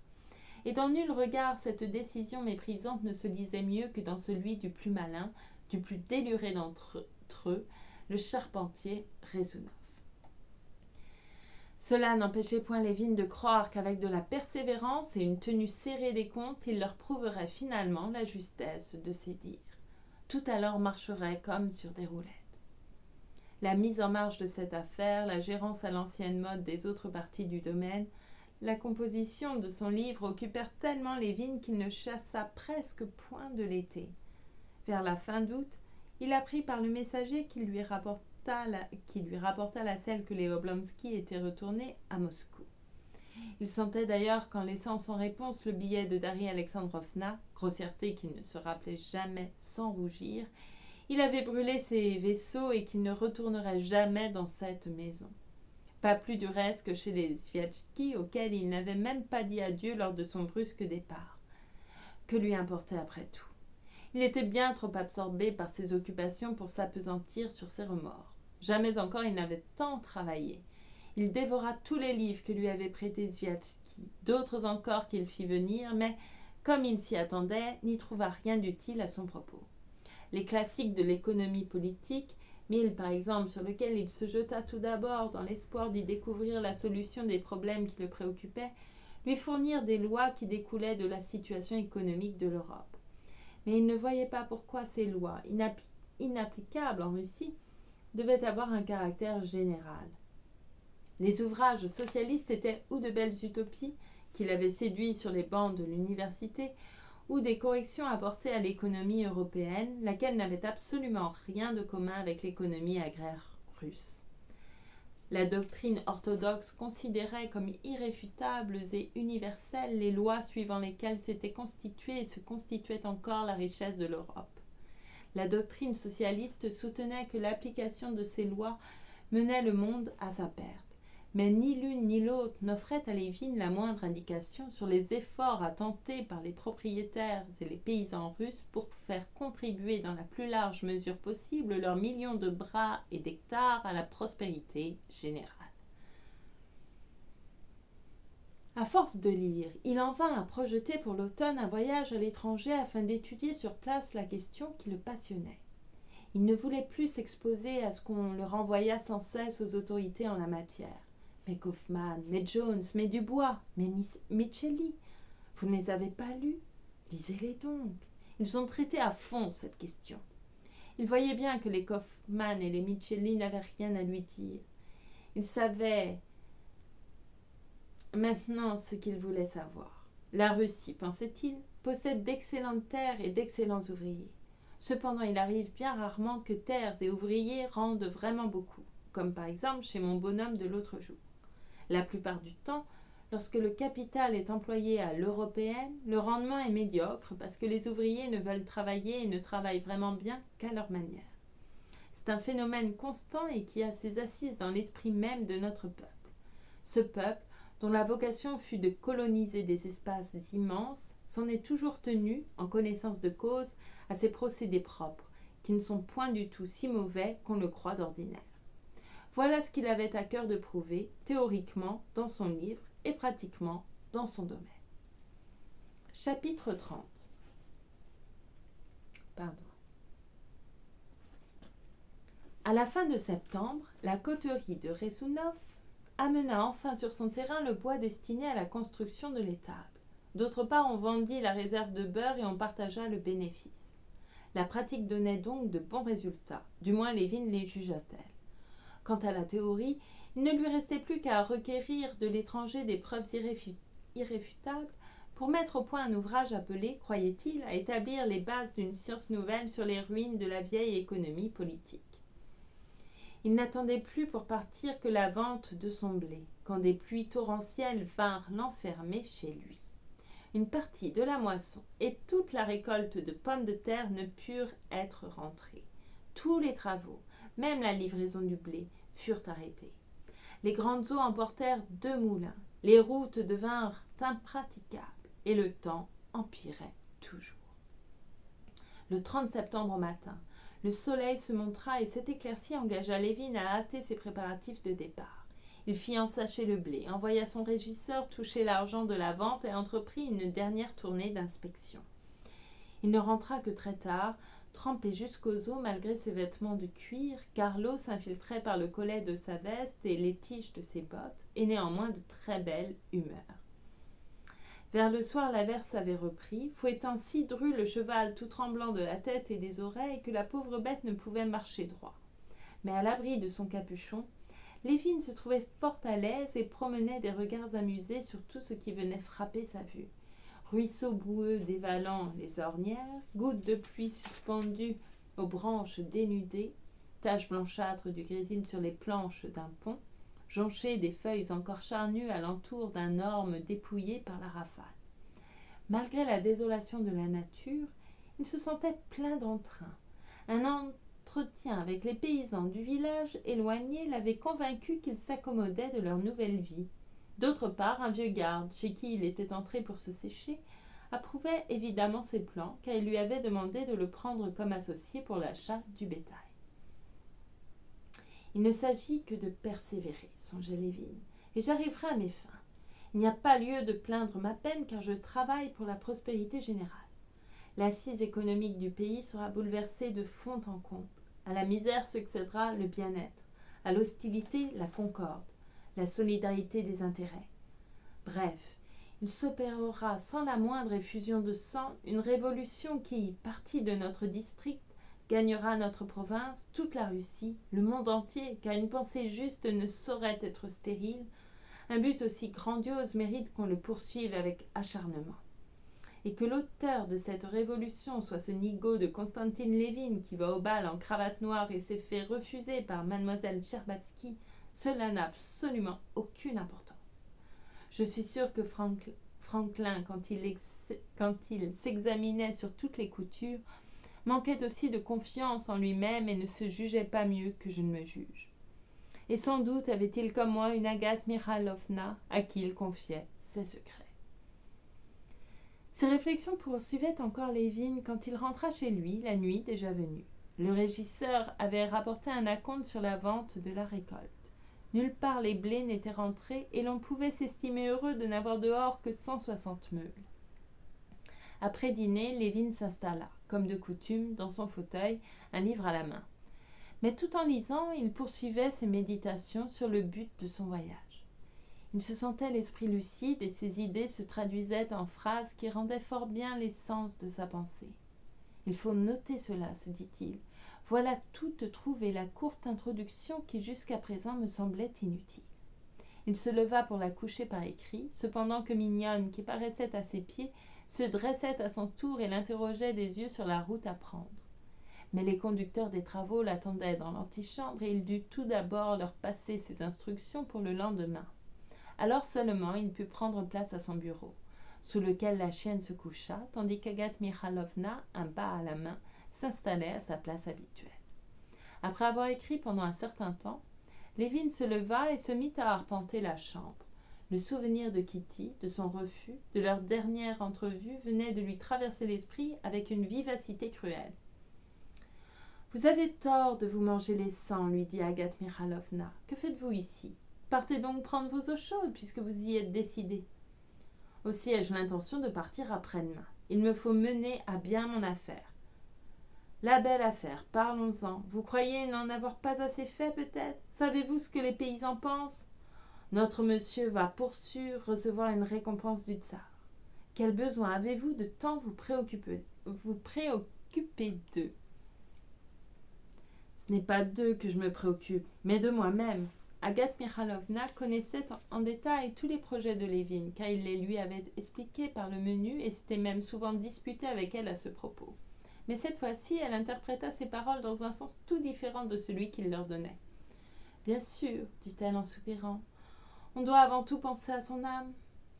Et dans nul regard, cette décision méprisante ne se lisait mieux que dans celui du plus malin, du plus déluré d'entre eux, le charpentier Rezounov. Cela n'empêchait point Lévin de croire qu'avec de la persévérance et une tenue serrée des comptes, il leur prouverait finalement la justesse de ses dires. Tout alors marcherait comme sur des roulettes. La mise en marche de cette affaire, la gérance à l'ancienne mode des autres parties du domaine, la composition de son livre occupèrent tellement Lévin qu'il ne chassa presque point de l'été. Vers la fin d'août, il apprit par le messager qu'il lui rapporta la selle que les Oblonsky étaient retournés à Moscou. Il sentait d'ailleurs qu'en laissant sans réponse le billet de Darya Alexandrovna, grossièreté qu'il ne se rappelait jamais sans rougir, il avait brûlé ses vaisseaux et qu'il ne retournerait jamais dans cette maison. Pas plus du reste que chez les Sviatsky, auxquels il n'avait même pas dit adieu lors de son brusque départ. Que lui importait après tout ? Il était bien trop absorbé par ses occupations pour s'appesantir sur ses remords. Jamais encore il n'avait tant travaillé. Il dévora tous les livres que lui avait prêtés Sviatsky, d'autres encore qu'il fit venir, mais, comme il s'y attendait, n'y trouva rien d'utile à son propos. Les classiques de l'économie politique, Mill par exemple, sur lequel il se jeta tout d'abord dans l'espoir d'y découvrir la solution des problèmes qui le préoccupaient, lui fournirent des lois qui découlaient de la situation économique de l'Europe. Mais il ne voyait pas pourquoi ces lois, inapplicables en Russie, devaient avoir un caractère général. Les ouvrages socialistes étaient ou de belles utopies qu'il avait séduits sur les bancs de l'université, ou des corrections apportées à l'économie européenne, laquelle n'avait absolument rien de commun avec l'économie agraire russe. La doctrine orthodoxe considérait comme irréfutables et universelles les lois suivant lesquelles s'était constituée et se constituait encore la richesse de l'Europe. La doctrine socialiste soutenait que l'application de ces lois menait le monde à sa perte. Mais ni l'une ni l'autre n'offrait à Lévin la moindre indication sur les efforts à tenter par les propriétaires et les paysans russes pour faire contribuer dans la plus large mesure possible leurs millions de bras et d'hectares à la prospérité générale. À force de lire, il en vint à projeter pour l'automne un voyage à l'étranger afin d'étudier sur place la question qui le passionnait. Il ne voulait plus s'exposer à ce qu'on le renvoyât sans cesse aux autorités en la matière. Mais Kaufmann, mais Jones, mais Dubois, mais Micheli, vous ne les avez pas lus ? Lisez-les donc. Ils ont traité à fond cette question. Il voyait bien que les Kaufmann et les Micheli n'avaient rien à lui dire. Il savait maintenant ce qu'il voulait savoir. La Russie, pensait-il, possède d'excellentes terres et d'excellents ouvriers. Cependant, il arrive bien rarement que terres et ouvriers rendent vraiment beaucoup, comme par exemple chez mon bonhomme de l'autre jour. La plupart du temps, lorsque le capital est employé à l'européenne, le rendement est médiocre parce que les ouvriers ne veulent travailler et ne travaillent vraiment bien qu'à leur manière. C'est un phénomène constant et qui a ses assises dans l'esprit même de notre peuple. Ce peuple, dont la vocation fut de coloniser des espaces immenses, s'en est toujours tenu, en connaissance de cause, à ses procédés propres, qui ne sont point du tout si mauvais qu'on le croit d'ordinaire. Voilà ce qu'il avait à cœur de prouver, théoriquement, dans son livre, et pratiquement, dans son domaine. Chapitre 30. À la fin de septembre, la coterie de Ressounov amena enfin sur son terrain le bois destiné à la construction de l'étable. D'autre part, on vendit la réserve de beurre et on partagea le bénéfice. La pratique donnait donc de bons résultats, du moins Lévin les jugea-t-elle. Quant à la théorie, il ne lui restait plus qu'à requérir de l'étranger des preuves irréfutables pour mettre au point un ouvrage appelé, croyait-il, à établir les bases d'une science nouvelle sur les ruines de la vieille économie politique. Il n'attendait plus pour partir que la vente de son blé, quand des pluies torrentielles vinrent l'enfermer chez lui. Une partie de la moisson et toute la récolte de pommes de terre ne purent être rentrées. Tous les travaux, même la livraison du blé, furent arrêtés. Les grandes eaux emportèrent 2 moulins, les routes devinrent impraticables et le temps empirait toujours. Le 30 septembre au matin, le soleil se montra et cette éclaircie engagea Lévin à hâter ses préparatifs de départ. Il fit ensacher le blé, envoya son régisseur toucher l'argent de la vente et entreprit une dernière tournée d'inspection. Il ne rentra que très tard, trempé jusqu'aux os malgré ses vêtements de cuir, car l'eau s'infiltrait par le collet de sa veste et les tiges de ses bottes, et néanmoins de très belle humeur. Vers le soir, l'averse avait repris, fouettant si dru le cheval tout tremblant de la tête et des oreilles que la pauvre bête ne pouvait marcher droit. Mais à l'abri de son capuchon, Lévin se trouvait fort à l'aise et promenait des regards amusés sur tout ce qui venait frapper sa vue. Ruisseaux boueux dévalant les ornières, gouttes de pluie suspendues aux branches dénudées, taches blanchâtres du grésil sur les planches d'un pont, jonchées des feuilles encore charnues alentour d'un orme dépouillé par la rafale. Malgré la désolation de la nature, il se sentait plein d'entrain. Un entretien avec les paysans du village éloigné l'avait convaincu qu'ils s'accommodaient de leur nouvelle vie. D'autre part, un vieux garde, chez qui il était entré pour se sécher, approuvait évidemment ses plans, car il lui avait demandé de le prendre comme associé pour l'achat du bétail. Il ne s'agit que de persévérer, songeait Lévin, et j'arriverai à mes fins. Il n'y a pas lieu de plaindre ma peine, car je travaille pour la prospérité générale. L'assise économique du pays sera bouleversée de fond en comble. À la misère succédera le bien-être, à l'hostilité la concorde, la solidarité des intérêts. Bref, il s'opérera sans la moindre effusion de sang une révolution qui, partie de notre district, gagnera notre province, toute la Russie, le monde entier, car une pensée juste ne saurait être stérile. Un but aussi grandiose mérite qu'on le poursuive avec acharnement. Et que l'auteur de cette révolution soit ce nigaud de Konstantin Lévin qui va au bal en cravate noire et s'est fait refuser par mademoiselle Tcherbatsky, cela n'a absolument aucune importance. Je suis sûre que Franklin, quand il s'examinait sur toutes les coutures, manquait aussi de confiance en lui-même et ne se jugeait pas mieux que je ne me juge. Et sans doute avait-il comme moi une Agathe Mikhailovna à qui il confiait ses secrets. Ces réflexions poursuivaient encore Lévin quand il rentra chez lui, la nuit déjà venue. Le régisseur avait rapporté un acompte sur la vente de la récolte. Nulle part les blés n'étaient rentrés et l'on pouvait s'estimer heureux de n'avoir dehors que 160 meules. Après dîner, Lévin s'installa, comme de coutume, dans son fauteuil, un livre à la main. Mais tout en lisant, il poursuivait ses méditations sur le but de son voyage. Il se sentait l'esprit lucide et ses idées se traduisaient en phrases qui rendaient fort bien l'essence de sa pensée. Il faut noter cela, se dit-il. Voilà toute trouvée la courte introduction qui jusqu'à présent me semblait inutile. Il se leva pour la coucher par écrit, cependant que Mignonne, qui paraissait à ses pieds, se dressait à son tour et l'interrogeait des yeux sur la route à prendre. Mais les conducteurs des travaux l'attendaient dans l'antichambre et il dut tout d'abord leur passer ses instructions pour le lendemain. Alors seulement il put prendre place à son bureau, sous lequel la chienne se coucha, tandis qu'Agathe Michalovna, un bas à la main, s'installait à sa place habituelle. Après avoir écrit pendant un certain temps, Lévin se leva et se mit à arpenter la chambre. Le souvenir de Kitty, de son refus, de leur dernière entrevue venait de lui traverser l'esprit avec une vivacité cruelle. « Vous avez tort de vous manger les sangs, lui dit Agathe Michalovna. Que faites-vous ici? Partez donc prendre vos eaux chaudes, puisque vous y êtes décidé. Aussi ai-je l'intention de partir après-demain. Il me faut mener à bien mon affaire. La belle affaire, parlons-en. Vous croyez n'en avoir pas assez fait, peut-être? Savez-vous ce que les paysans pensent? Notre monsieur va pour sûr recevoir une récompense du tsar. Quel besoin avez-vous de tant vous préoccuper d'eux? Ce n'est pas d'eux que je me préoccupe, mais de moi-même. Agathe Michalovna connaissait en détail tous les projets de Lévin, car il les lui avait expliqués par le menu et s'était même souvent disputé avec elle à ce propos. Mais cette fois-ci, elle interpréta ses paroles dans un sens tout différent de celui qu'il leur donnait. « Bien sûr, dit-elle en soupirant, on doit avant tout penser à son âme.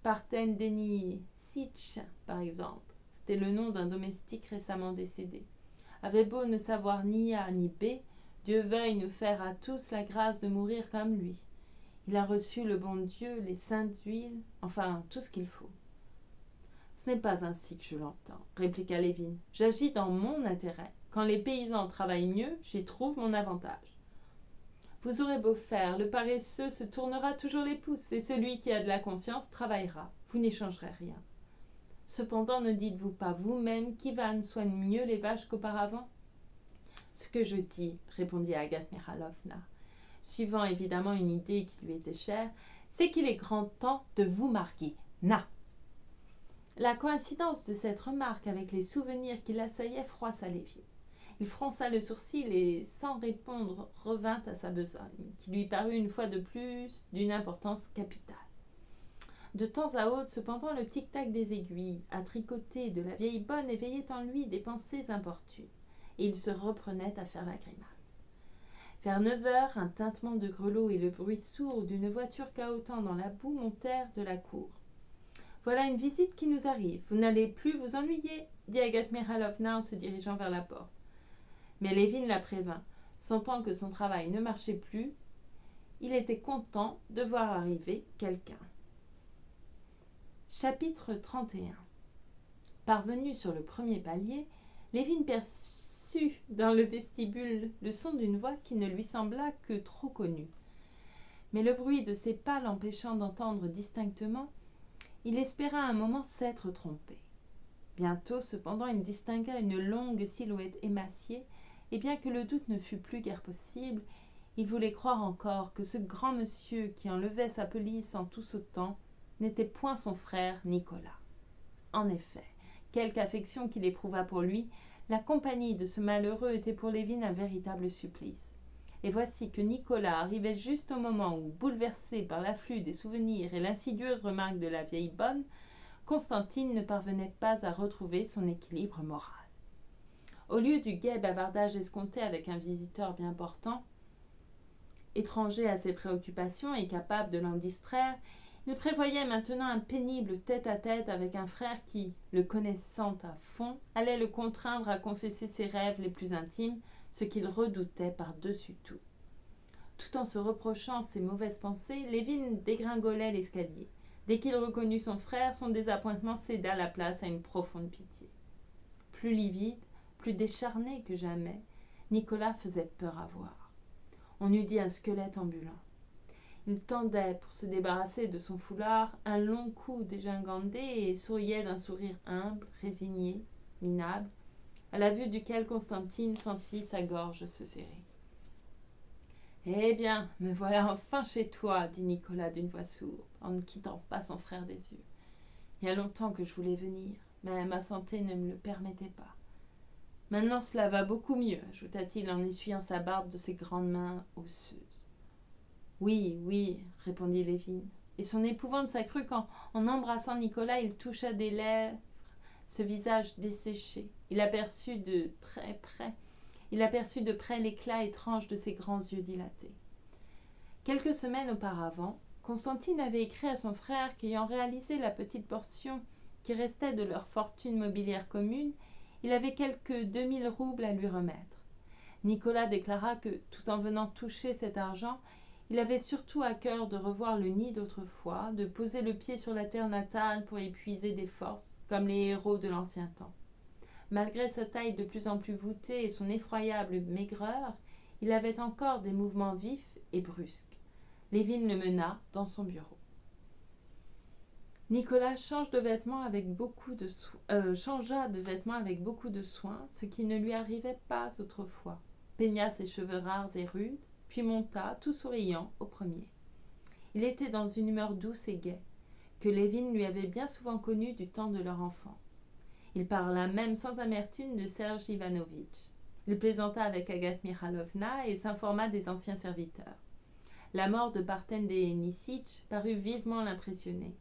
Parthendeni Sitch, par exemple, c'était le nom d'un domestique récemment décédé, avait beau ne savoir ni A ni B, Dieu veuille nous faire à tous la grâce de mourir comme lui. Il a reçu le bon Dieu, les saintes huiles, enfin tout ce qu'il faut. » Ce n'est pas ainsi que je l'entends, répliqua Lévin. J'agis dans mon intérêt. Quand les paysans travaillent mieux, j'y trouve mon avantage. Vous aurez beau faire, le paresseux se tournera toujours les pouces, et celui qui a de la conscience travaillera. Vous n'y changerez rien. Cependant, ne dites-vous pas vous-même qu'Ivan soigne mieux les vaches qu'auparavant? Ce que je dis, répondit Agathe Michalovna, suivant évidemment une idée qui lui était chère, c'est qu'il est grand temps de vous marier. Na! La coïncidence de cette remarque avec les souvenirs qui l'assaillaient froissa Lévin. Il fronça le sourcil et, sans répondre, revint à sa besogne, qui lui parut une fois de plus d'une importance capitale. De temps à autre, cependant, le tic-tac des aiguilles, à tricoter de la vieille bonne, éveillait en lui des pensées importunes, et il se reprenait à faire la grimace. Vers 9 heures, un tintement de grelots et le bruit sourd d'une voiture cahotant dans la boue montèrent de la cour. « Voilà une visite qui nous arrive. Vous n'allez plus vous ennuyer, dit Agathe Michalovna en se dirigeant vers la porte. Mais Lévin la prévint. Sentant que son travail ne marchait plus, il était content de voir arriver quelqu'un. Chapitre 31. Parvenu sur le premier palier, Lévin perçut dans le vestibule le son d'une voix qui ne lui sembla que trop connue. Mais le bruit de ses pas l'empêchant d'entendre distinctement, il espéra un moment s'être trompé. Bientôt, cependant, il distingua une longue silhouette émaciée, et bien que le doute ne fût plus guère possible, il voulait croire encore que ce grand monsieur qui enlevait sa pelisse en tout sautant n'était point son frère Nicolas. En effet, quelque affection qu'il éprouvât pour lui, la compagnie de ce malheureux était pour Lévin un véritable supplice. Et voici que Nicolas arrivait juste au moment où, bouleversé par l'afflux des souvenirs et l'insidieuse remarque de la vieille bonne, Constantine ne parvenait pas à retrouver son équilibre moral. Au lieu du gai bavardage escompté avec un visiteur bien portant, étranger à ses préoccupations et capable de l'en distraire, il prévoyait maintenant un pénible tête-à-tête avec un frère qui, le connaissant à fond, allait le contraindre à confesser ses rêves les plus intimes, ce qu'il redoutait par-dessus tout. Tout en se reprochant ses mauvaises pensées, Lévin dégringolait l'escalier. Dès qu'il reconnut son frère, son désappointement céda la place à une profonde pitié. Plus livide, plus décharné que jamais, Nicolas faisait peur à voir. On eût dit un squelette ambulant. Il tendait, pour se débarrasser de son foulard, un long cou dégingandé et souriait d'un sourire humble, résigné, minable, à la vue duquel Constantine sentit sa gorge se serrer. « Eh bien, me voilà enfin chez toi, dit Nicolas d'une voix sourde, en ne quittant pas son frère des yeux. Il y a longtemps que je voulais venir, mais ma santé ne me le permettait pas. Maintenant cela va beaucoup mieux, ajouta-t-il en essuyant sa barbe de ses grandes mains osseuses. Oui, oui, répondit Lévin. Et son épouvante s'accrut quand, en embrassant Nicolas, il toucha des lèvres ce visage desséché. Il aperçut de près l'éclat étrange de ses grands yeux dilatés. Quelques semaines auparavant, Constantine avait écrit à son frère qu'ayant réalisé la petite portion qui restait de leur fortune mobilière commune, il avait quelques 2000 roubles à lui remettre. Nicolas déclara que, tout en venant toucher cet argent, il avait surtout à cœur de revoir le nid d'autrefois, de poser le pied sur la terre natale pour y puiser des forces, comme les héros de l'ancien temps. Malgré sa taille de plus en plus voûtée et son effroyable maigreur, il avait encore des mouvements vifs et brusques. Lévin le mena dans son bureau. Nicolas changea de vêtements avec beaucoup de soin, ce qui ne lui arrivait pas autrefois. Peigna ses cheveux rares et rudes, puis monta, tout souriant, au premier. Il était dans une humeur douce et gaie, que Lévin lui avait bien souvent connue du temps de leur enfance. Il parla même sans amertume de Serge Ivanovitch. Il plaisanta avec Agathe Mikhailovna et s'informa des anciens serviteurs. La mort de Parten Denissitch parut vivement l'impressionner.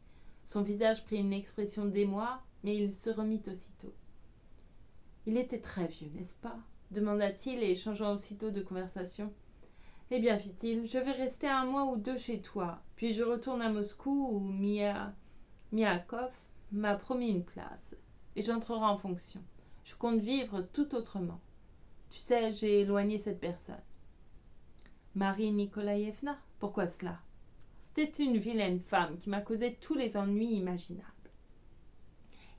Son visage prit une expression d'émoi, mais il se remit aussitôt. « Il était très vieux, n'est-ce pas ?» demanda-t-il et changeant aussitôt de conversation. « Eh bien, fit-il, je vais rester 1 mois ou 2 chez toi, puis je retourne à Moscou où Miakov m'a promis une place, et j'entrerai en fonction. Je compte vivre tout autrement. Tu sais, j'ai éloigné cette personne. » « Marie Nikolaïevna, pourquoi cela ? C'était une vilaine femme qui m'a causé tous les ennuis imaginables. »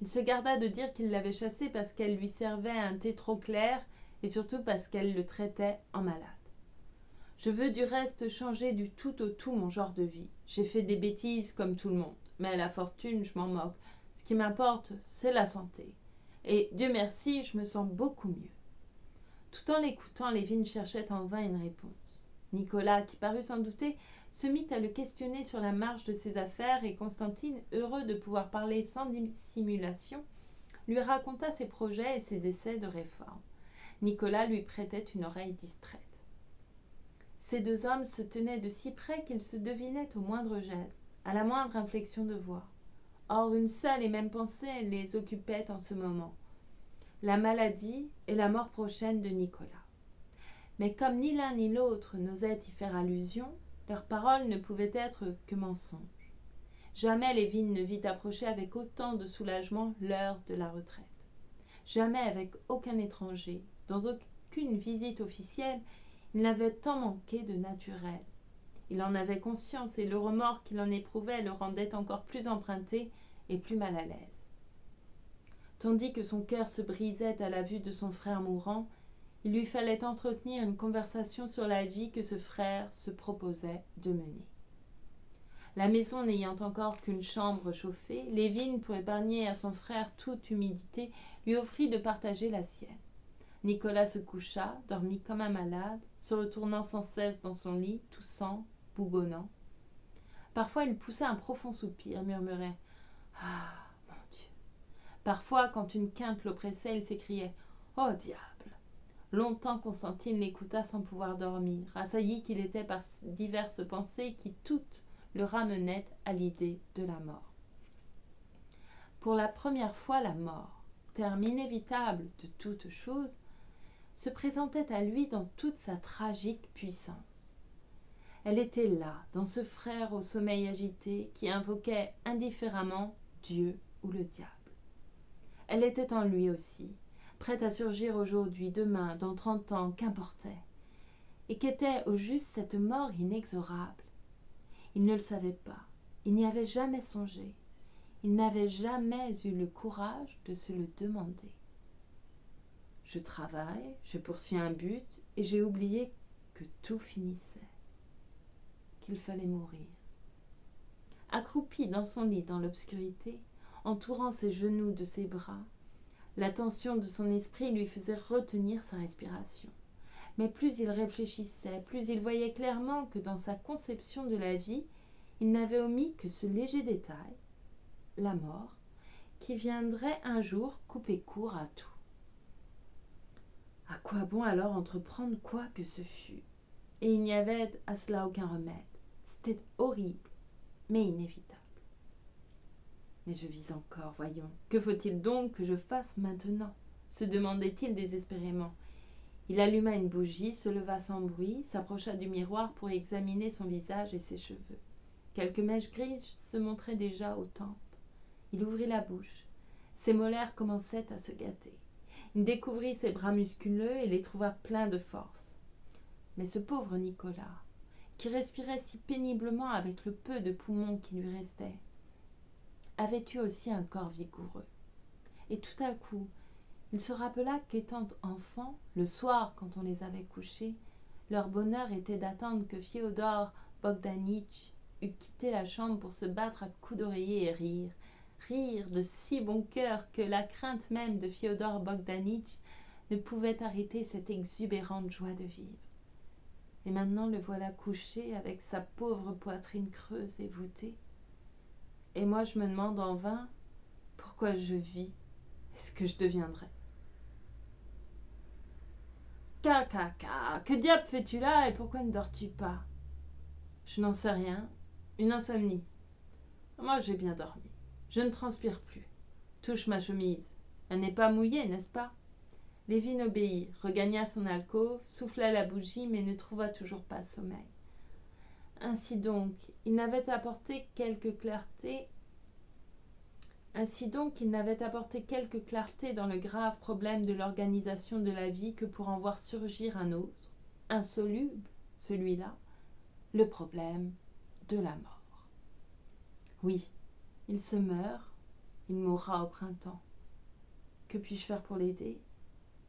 Il se garda de dire qu'il l'avait chassée parce qu'elle lui servait un thé trop clair et surtout parce qu'elle le traitait en malade. « Je veux du reste changer du tout au tout mon genre de vie. J'ai fait des bêtises comme tout le monde, mais la fortune, je m'en moque. Ce qui m'importe, c'est la santé. Et Dieu merci, je me sens beaucoup mieux. » Tout en l'écoutant, Lévin cherchait en vain une réponse. Nicolas, qui parut s'en douter, se mit à le questionner sur la marche de ses affaires et Constantine, heureux de pouvoir parler sans dissimulation, lui raconta ses projets et ses essais de réforme. Nicolas lui prêtait une oreille distraite. Ces 2 hommes se tenaient de si près qu'ils se devinaient au moindre geste, à la moindre inflexion de voix. Or, une seule et même pensée les occupait en ce moment, la maladie et la mort prochaine de Nicolas. Mais comme ni l'un ni l'autre n'osait y faire allusion, leurs paroles ne pouvaient être que mensonges. Jamais Lévin ne vit approcher avec autant de soulagement l'heure de la retraite. Jamais avec aucun étranger, dans aucune visite officielle, il n'avait tant manqué de naturel. Il en avait conscience et le remords qu'il en éprouvait le rendait encore plus emprunté et plus mal à l'aise. Tandis que son cœur se brisait à la vue de son frère mourant, il lui fallait entretenir une conversation sur la vie que ce frère se proposait de mener. La maison n'ayant encore qu'une chambre chauffée, Lévin, pour épargner à son frère toute humidité, lui offrit de partager la sienne. Nicolas se coucha, dormit comme un malade, se retournant sans cesse dans son lit, toussant, bougonnant. Parfois il poussa un profond soupir, murmurait « Ah, mon Dieu !» Parfois, quand une quinte l'oppressait, il s'écriait « Oh, diable !» Longtemps Constantine l'écouta sans pouvoir dormir, assailli qu'il était par diverses pensées qui toutes le ramenaient à l'idée de la mort. Pour la première fois, la mort, terme inévitable de toute chose, se présentait à lui dans toute sa tragique puissance. Elle était là, dans ce frère au sommeil agité qui invoquait indifféremment Dieu ou le diable. Elle était en lui aussi, prête à surgir aujourd'hui, demain, dans 30 ans, qu'importait. Et qu'était au juste cette mort inexorable ? Il ne le savait pas, il n'y avait jamais songé, il n'avait jamais eu le courage de se le demander. Je travaille, je poursuis un but, et j'ai oublié que tout finissait, qu'il fallait mourir. Accroupi dans son lit dans l'obscurité, entourant ses genoux de ses bras, la tension de son esprit lui faisait retenir sa respiration. Mais plus il réfléchissait, plus il voyait clairement que dans sa conception de la vie, il n'avait omis que ce léger détail, la mort, qui viendrait un jour couper court à tout. À quoi bon alors entreprendre quoi que ce fût ? Et il n'y avait à cela aucun remède. C'était horrible, mais inévitable. Mais je vis encore, voyons. Que faut-il donc que je fasse maintenant ? Se demandait-il désespérément. Il alluma une bougie, se leva sans bruit, s'approcha du miroir pour examiner son visage et ses cheveux. Quelques mèches grises se montraient déjà aux tempes. Il ouvrit la bouche. Ses molaires commençaient à se gâter. Il découvrit ses bras musculeux et les trouva pleins de force. Mais ce pauvre Nicolas, qui respirait si péniblement avec le peu de poumons qui lui restait, avait eu aussi un corps vigoureux. Et tout à coup, il se rappela qu'étant enfant, le soir, quand on les avait couchés, leur bonheur était d'attendre que Fiodor Bogdanitch eût quitté la chambre pour se battre à coups d'oreiller et rire de si bon cœur que la crainte même de Fiodor Bogdanitch ne pouvait arrêter cette exubérante joie de vivre. Et maintenant le voilà couché avec sa pauvre poitrine creuse et voûtée. Et moi je me demande en vain pourquoi je vis et ce que je deviendrai. Que diable fais-tu là et pourquoi ne dors-tu pas ? Je n'en sais rien. Une insomnie. Moi j'ai bien dormi. Je ne transpire plus. Touche ma chemise. Elle n'est pas mouillée, n'est-ce pas ? Lévin obéit, regagna son alcôve, souffla la bougie, mais ne trouva toujours pas le sommeil. Ainsi donc, il n'avait apporté quelque clarté dans le grave problème de l'organisation de la vie que pour en voir surgir un autre, insoluble, celui-là, le problème de la mort. Oui, il se meurt, il mourra au printemps. Que puis-je faire pour l'aider ?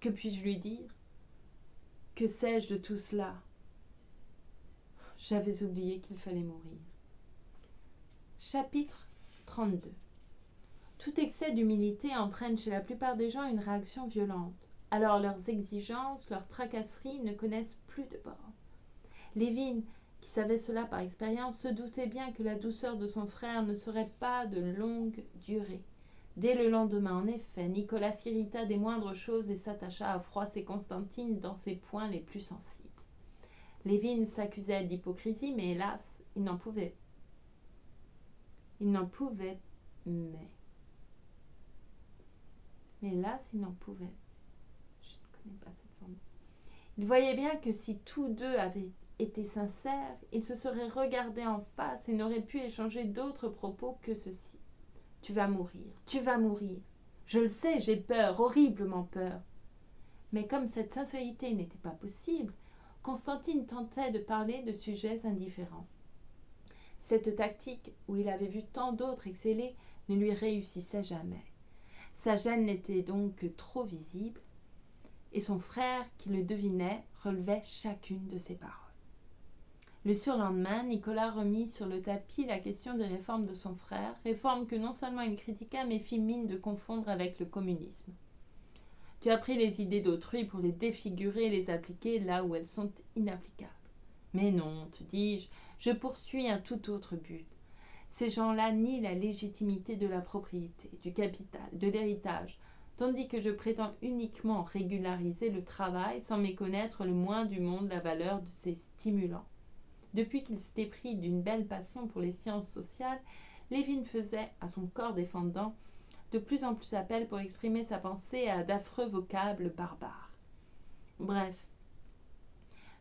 Que puis-je lui dire ? Que sais-je de tout cela ? J'avais oublié qu'il fallait mourir. Chapitre 32. Tout excès d'humilité entraîne chez la plupart des gens une réaction violente. Alors leurs exigences, leurs tracasseries ne connaissent plus de bornes. Lévin, qui savait cela par expérience, se doutait bien que la douceur de son frère ne serait pas de longue durée. Dès le lendemain, en effet, Nicolas s'irrita des moindres choses et s'attacha à froisser Constantine dans ses points les plus sensibles. Lévin s'accusait d'hypocrisie, mais hélas, il n'en pouvait. Mais hélas, il n'en pouvait. Je ne connais pas cette formule. Il voyait bien que si tous deux avaient été sincères, ils se seraient regardés en face et n'auraient pu échanger d'autres propos que ceci. Tu vas mourir, tu vas mourir. Je le sais, j'ai peur, horriblement peur. Mais comme cette sincérité n'était pas possible, Constantine tentait de parler de sujets indifférents. Cette tactique, où il avait vu tant d'autres exceller, ne lui réussissait jamais. Sa gêne n'était donc que trop visible, et son frère, qui le devinait, relevait chacune de ses paroles. Le surlendemain, Nicolas remit sur le tapis la question des réformes de son frère, réformes que non seulement il critiqua, mais fit mine de confondre avec le communisme. Tu as pris les idées d'autrui pour les défigurer et les appliquer là où elles sont inapplicables. Mais non, te dis-je, je poursuis un tout autre but. Ces gens-là nient la légitimité de la propriété, du capital, de l'héritage, tandis que je prétends uniquement régulariser le travail sans méconnaître le moins du monde la valeur de ses stimulants. Depuis qu'il s'était pris d'une belle passion pour les sciences sociales, Lévin faisait, à son corps défendant, de plus en plus appel pour exprimer sa pensée à d'affreux vocables barbares. Bref,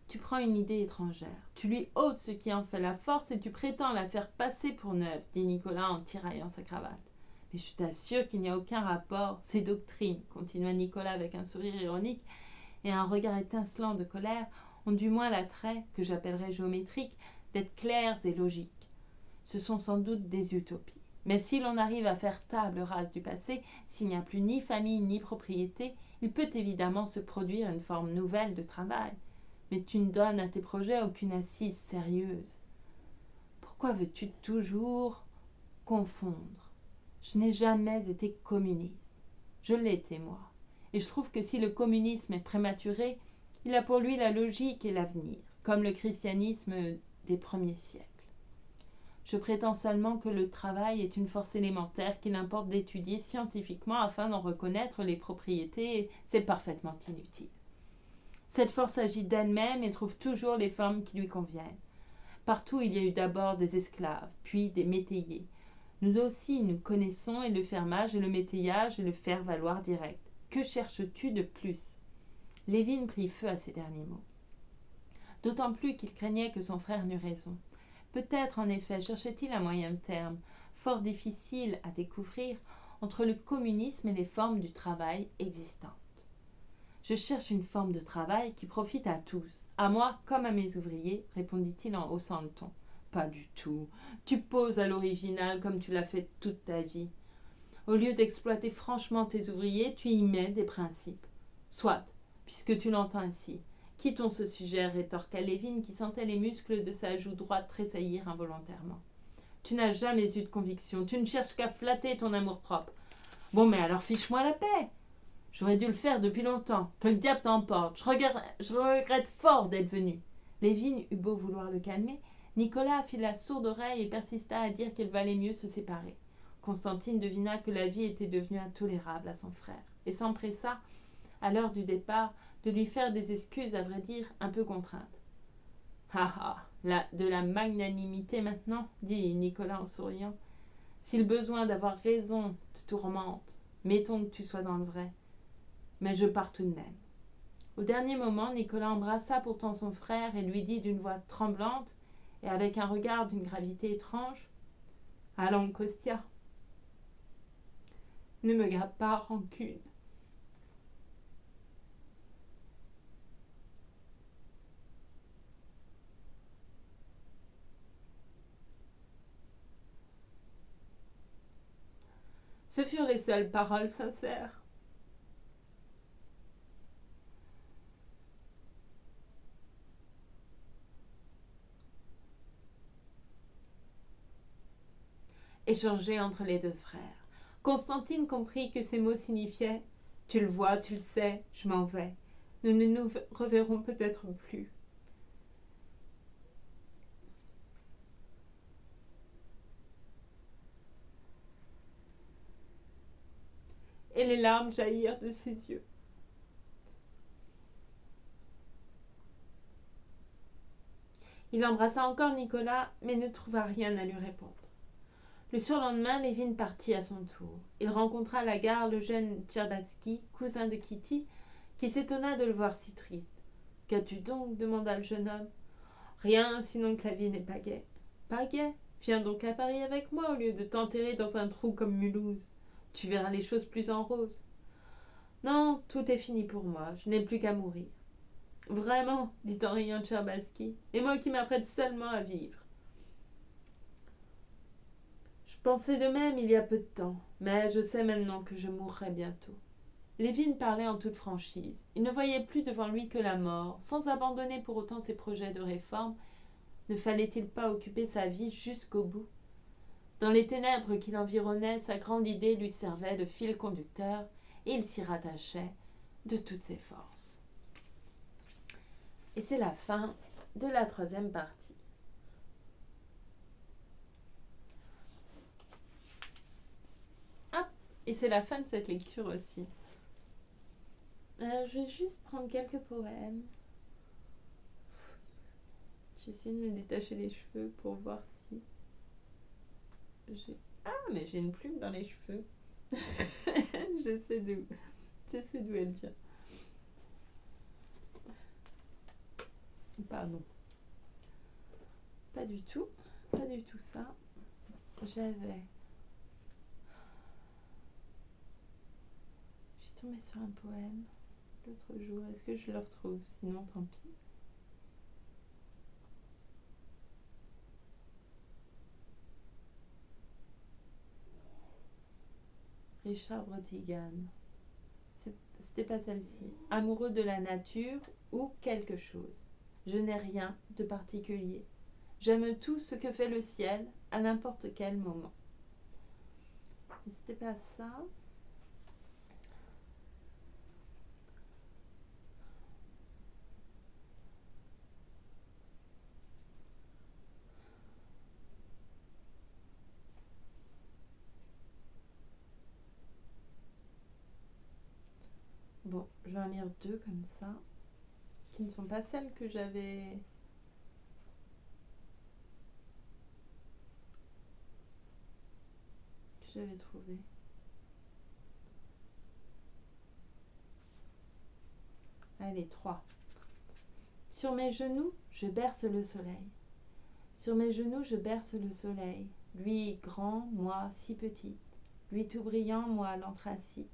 tu prends une idée étrangère, tu lui ôtes ce qui en fait la force et tu prétends la faire passer pour neuve, dit Nicolas en tiraillant sa cravate. Mais je t'assure qu'il n'y a aucun rapport, ces doctrines, continua Nicolas avec un sourire ironique et un regard étincelant de colère, ont du moins l'attrait, que j'appellerais géométrique, d'être clairs et logiques. Ce sont sans doute des utopies. Mais si l'on arrive à faire table rase du passé, s'il n'y a plus ni famille ni propriété, il peut évidemment se produire une forme nouvelle de travail. Mais tu ne donnes à tes projets aucune assise sérieuse. Pourquoi veux-tu toujours confondre ? Je n'ai jamais été communiste. Je l'ai été moi. Et je trouve que si le communisme est prématuré, il a pour lui la logique et l'avenir, comme le christianisme des premiers siècles. Je prétends seulement que le travail est une force élémentaire qu'il importe d'étudier scientifiquement afin d'en reconnaître les propriétés, et c'est parfaitement inutile. Cette force agit d'elle-même et trouve toujours les formes qui lui conviennent. Partout, il y a eu d'abord des esclaves, puis des métayers. Nous aussi, nous connaissons et le fermage et le métayage et le faire-valoir direct. Que cherches-tu de plus » Lévin prit feu à ces derniers mots. D'autant plus qu'il craignait que son frère n'eût raison. Peut-être, en effet, cherchait-il un moyen terme, fort difficile à découvrir, entre le communisme et les formes du travail existantes. Je cherche une forme de travail qui profite à tous, à moi comme à mes ouvriers, répondit-il en haussant le ton. Pas du tout. Tu poses à l'original comme tu l'as fait toute ta vie. Au lieu d'exploiter franchement tes ouvriers, tu y mets des principes. Soit, puisque tu l'entends ainsi. Quittons ce sujet, rétorqua Lévin, qui sentait les muscles de sa joue droite tressaillir involontairement. Tu n'as jamais eu de conviction, tu ne cherches qu'à flatter ton amour-propre. Bon, mais alors fiche-moi la paix. J'aurais dû le faire depuis longtemps. Que le diable t'emporte. Je regrette fort d'être venu. Lévin eut beau vouloir le calmer, Nicolas fit la sourde oreille et persista à dire qu'il valait mieux se séparer. Constantine devina que la vie était devenue intolérable à son frère et s'empressa, à l'heure du départ, de lui faire des excuses, à vrai dire, un peu contraintes. « Ah ah, de la magnanimité maintenant, dit Nicolas en souriant. Si le besoin d'avoir raison te tourmente, mettons que tu sois dans le vrai. Mais je pars tout de même. » Au dernier moment, Nicolas embrassa pourtant son frère et lui dit d'une voix tremblante et avec un regard d'une gravité étrange : « Allons, Kostia, ne me garde pas rancune. » Ce furent les seules paroles sincères. Échangées entre les deux frères. Constantine comprit que ces mots signifiaient : « Tu le vois, tu le sais, je m'en vais. Nous ne nous reverrons peut-être plus. » Et les larmes jaillirent de ses yeux. Il embrassa encore Nicolas, mais ne trouva rien à lui répondre. Le surlendemain, Lévin partit à son tour. Il rencontra à la gare le jeune Tcherbatsky, cousin de Kitty, qui s'étonna de le voir si triste. « Qu'as-tu donc » demanda le jeune homme. « Rien, sinon que la vie n'est pas gaie. »« Pas gaie ? Viens donc à Paris avec moi au lieu de t'enterrer dans un trou comme Mulhouse. Tu verras les choses plus en rose. »« Non, tout est fini pour moi, je n'ai plus qu'à mourir. »« Vraiment, dit en riant Tcherbatsky, et moi qui m'apprête seulement à vivre. » Je pensais de même il y a peu de temps, mais je sais maintenant que je mourrai bientôt. Lévin parlait en toute franchise. Il ne voyait plus devant lui que la mort, sans abandonner pour autant ses projets de réforme. Ne fallait-il pas occuper sa vie jusqu'au bout ? Dans les ténèbres qui l'environnaient, sa grande idée lui servait de fil conducteur, et il s'y rattachait de toutes ses forces. Et c'est la fin de la 3e partie. Et c'est la fin de cette lecture aussi. Je vais juste prendre quelques poèmes. J'essaie de me détacher les cheveux pour voir si j'ai... Ah, mais j'ai une plume dans les cheveux. Je sais d'où elle vient. Pardon. Pas du tout ça. J'avais... Je suis tombée sur un poème l'autre jour. Est-ce que je le retrouve ? Sinon, tant pis. Richard Brotigan. C'était pas celle-ci. Amoureux de la nature ou quelque chose. Je n'ai rien de particulier. J'aime tout ce que fait le ciel à n'importe quel moment. Mais c'était pas ça. Bon, je vais en lire 2 comme ça, qui ne sont pas celles que j'avais j'avais trouvé. Allez, 3. Sur mes genoux, je berce le soleil. Sur mes genoux, je berce le soleil. Lui grand, moi si petite. Lui tout brillant, moi l'anthracite.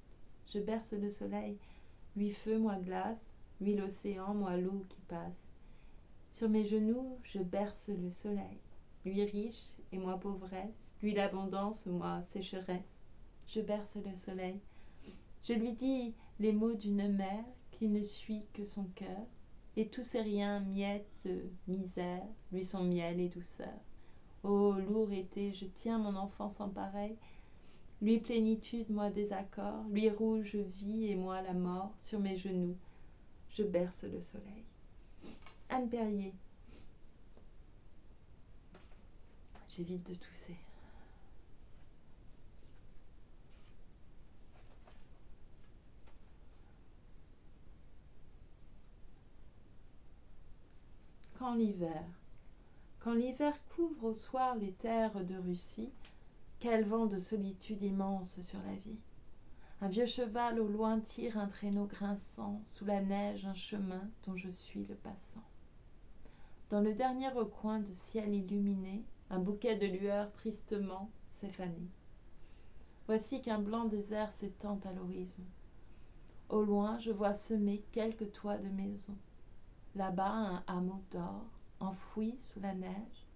Je berce le soleil. Lui feu, moi glace. Lui l'océan, moi l'eau qui passe. Sur mes genoux, je berce le soleil. Lui riche et moi pauvresse. Lui l'abondance, moi sécheresse. Je berce le soleil. Je lui dis les mots d'une mère qui ne suit que son cœur. Et tous ces riens, miettes, misère, lui sont miel et douceur. Ô lourd été, je tiens mon enfant sans pareil. Lui plénitude, moi désaccord. Lui rouge vie et moi la mort. Sur mes genoux, je berce le soleil. Anne Perrier. J'évite de tousser. Quand l'hiver couvre au soir les terres de Russie, quel vent de solitude immense sur la vie. Un vieux cheval au loin tire un traîneau grinçant, sous la neige un chemin dont je suis le passant. Dans le dernier recoin de ciel illuminé, un bouquet de lueurs tristement s'est fané. Voici qu'un blanc désert s'étend à l'horizon. Au loin, je vois semer quelques toits de maisons. Là-bas, un hameau d'or, enfoui sous la neige,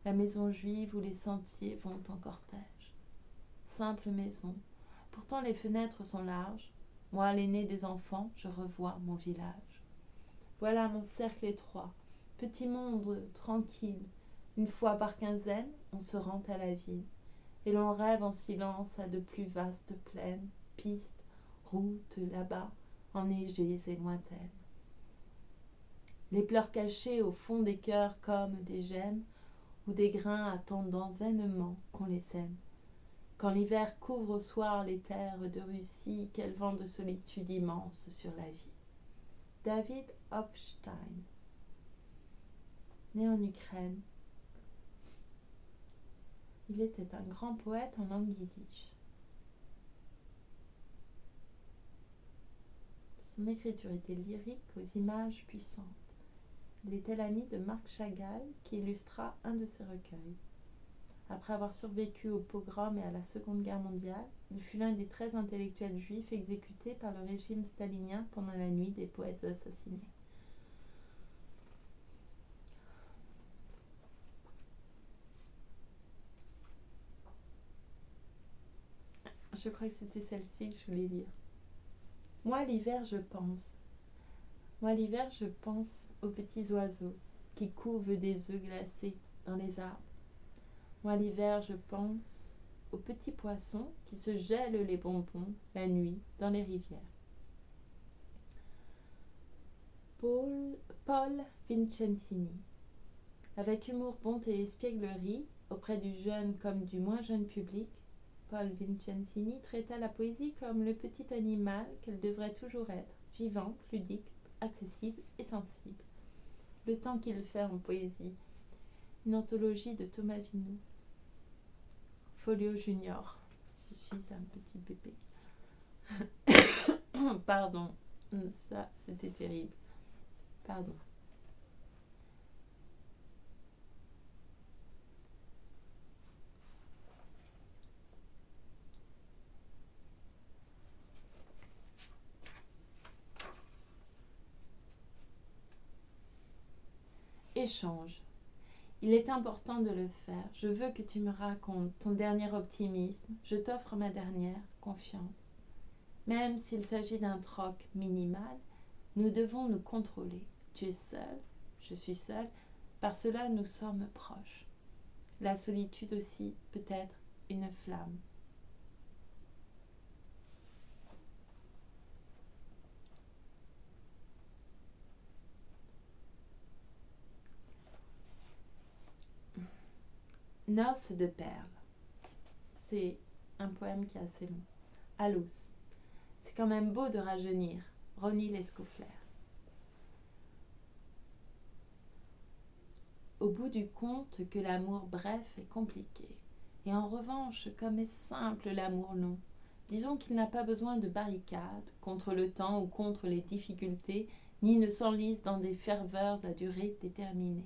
la maison juive où les sentiers vont en cortège. Simple maison, pourtant les fenêtres sont larges. Moi, l'aîné des enfants, je revois mon village. Voilà mon cercle étroit, petit monde tranquille. Une fois par quinzaine, on se rend à la ville, et l'on rêve en silence à de plus vastes plaines, pistes, routes là-bas, enneigées et lointaines. Les pleurs cachés au fond des cœurs comme des gemmes, ou des grains attendant vainement qu'on les sème. Quand l'hiver couvre au soir les terres de Russie, quel vent de solitude immense sur la vie. David Hofstein, né en Ukraine. Il était un grand poète en langue yiddish. Son écriture était lyrique aux images puissantes. Il était l'ami de Marc Chagall qui illustra un de ses recueils. Après avoir survécu au pogrom et à la Seconde Guerre mondiale, il fut l'un des 13 intellectuels juifs exécutés par le régime stalinien pendant la nuit des poètes assassinés. Je crois que c'était celle-ci que je voulais lire. Moi, l'hiver, je pense. Moi, l'hiver, je pense aux petits oiseaux qui couvent des œufs glacés dans les arbres. Moi, l'hiver, je pense aux petits poissons qui se gèlent les bonbons la nuit dans les rivières. Paul Vincenzini. Avec humour, bonté et espièglerie, auprès du jeune comme du moins jeune public, Paul Vincenzini traita la poésie comme le petit animal qu'elle devrait toujours être, vivante, ludique, accessible et sensible. Le temps qu'il fait en poésie. Une anthologie de Thomas Vinoux. Folio Junior. Je suis un petit bébé. Pardon, ça c'était terrible. Pardon. Échange. Il est important de le faire. Je veux que tu me racontes ton dernier optimisme. Je t'offre ma dernière confiance. Même s'il s'agit d'un troc minimal, nous devons nous contrôler. Tu es seul, je suis seule. Par cela, nous sommes proches. La solitude aussi peut être une flamme. Noces de perles. C'est un poème qui est assez long. Alous. C'est quand même beau de rajeunir. Ronnie Lescauflair. Au bout du compte que l'amour bref est compliqué. Et en revanche, comme est simple l'amour long, disons qu'il n'a pas besoin de barricades contre le temps ou contre les difficultés, ni ne s'enlise dans des ferveurs à durée déterminée.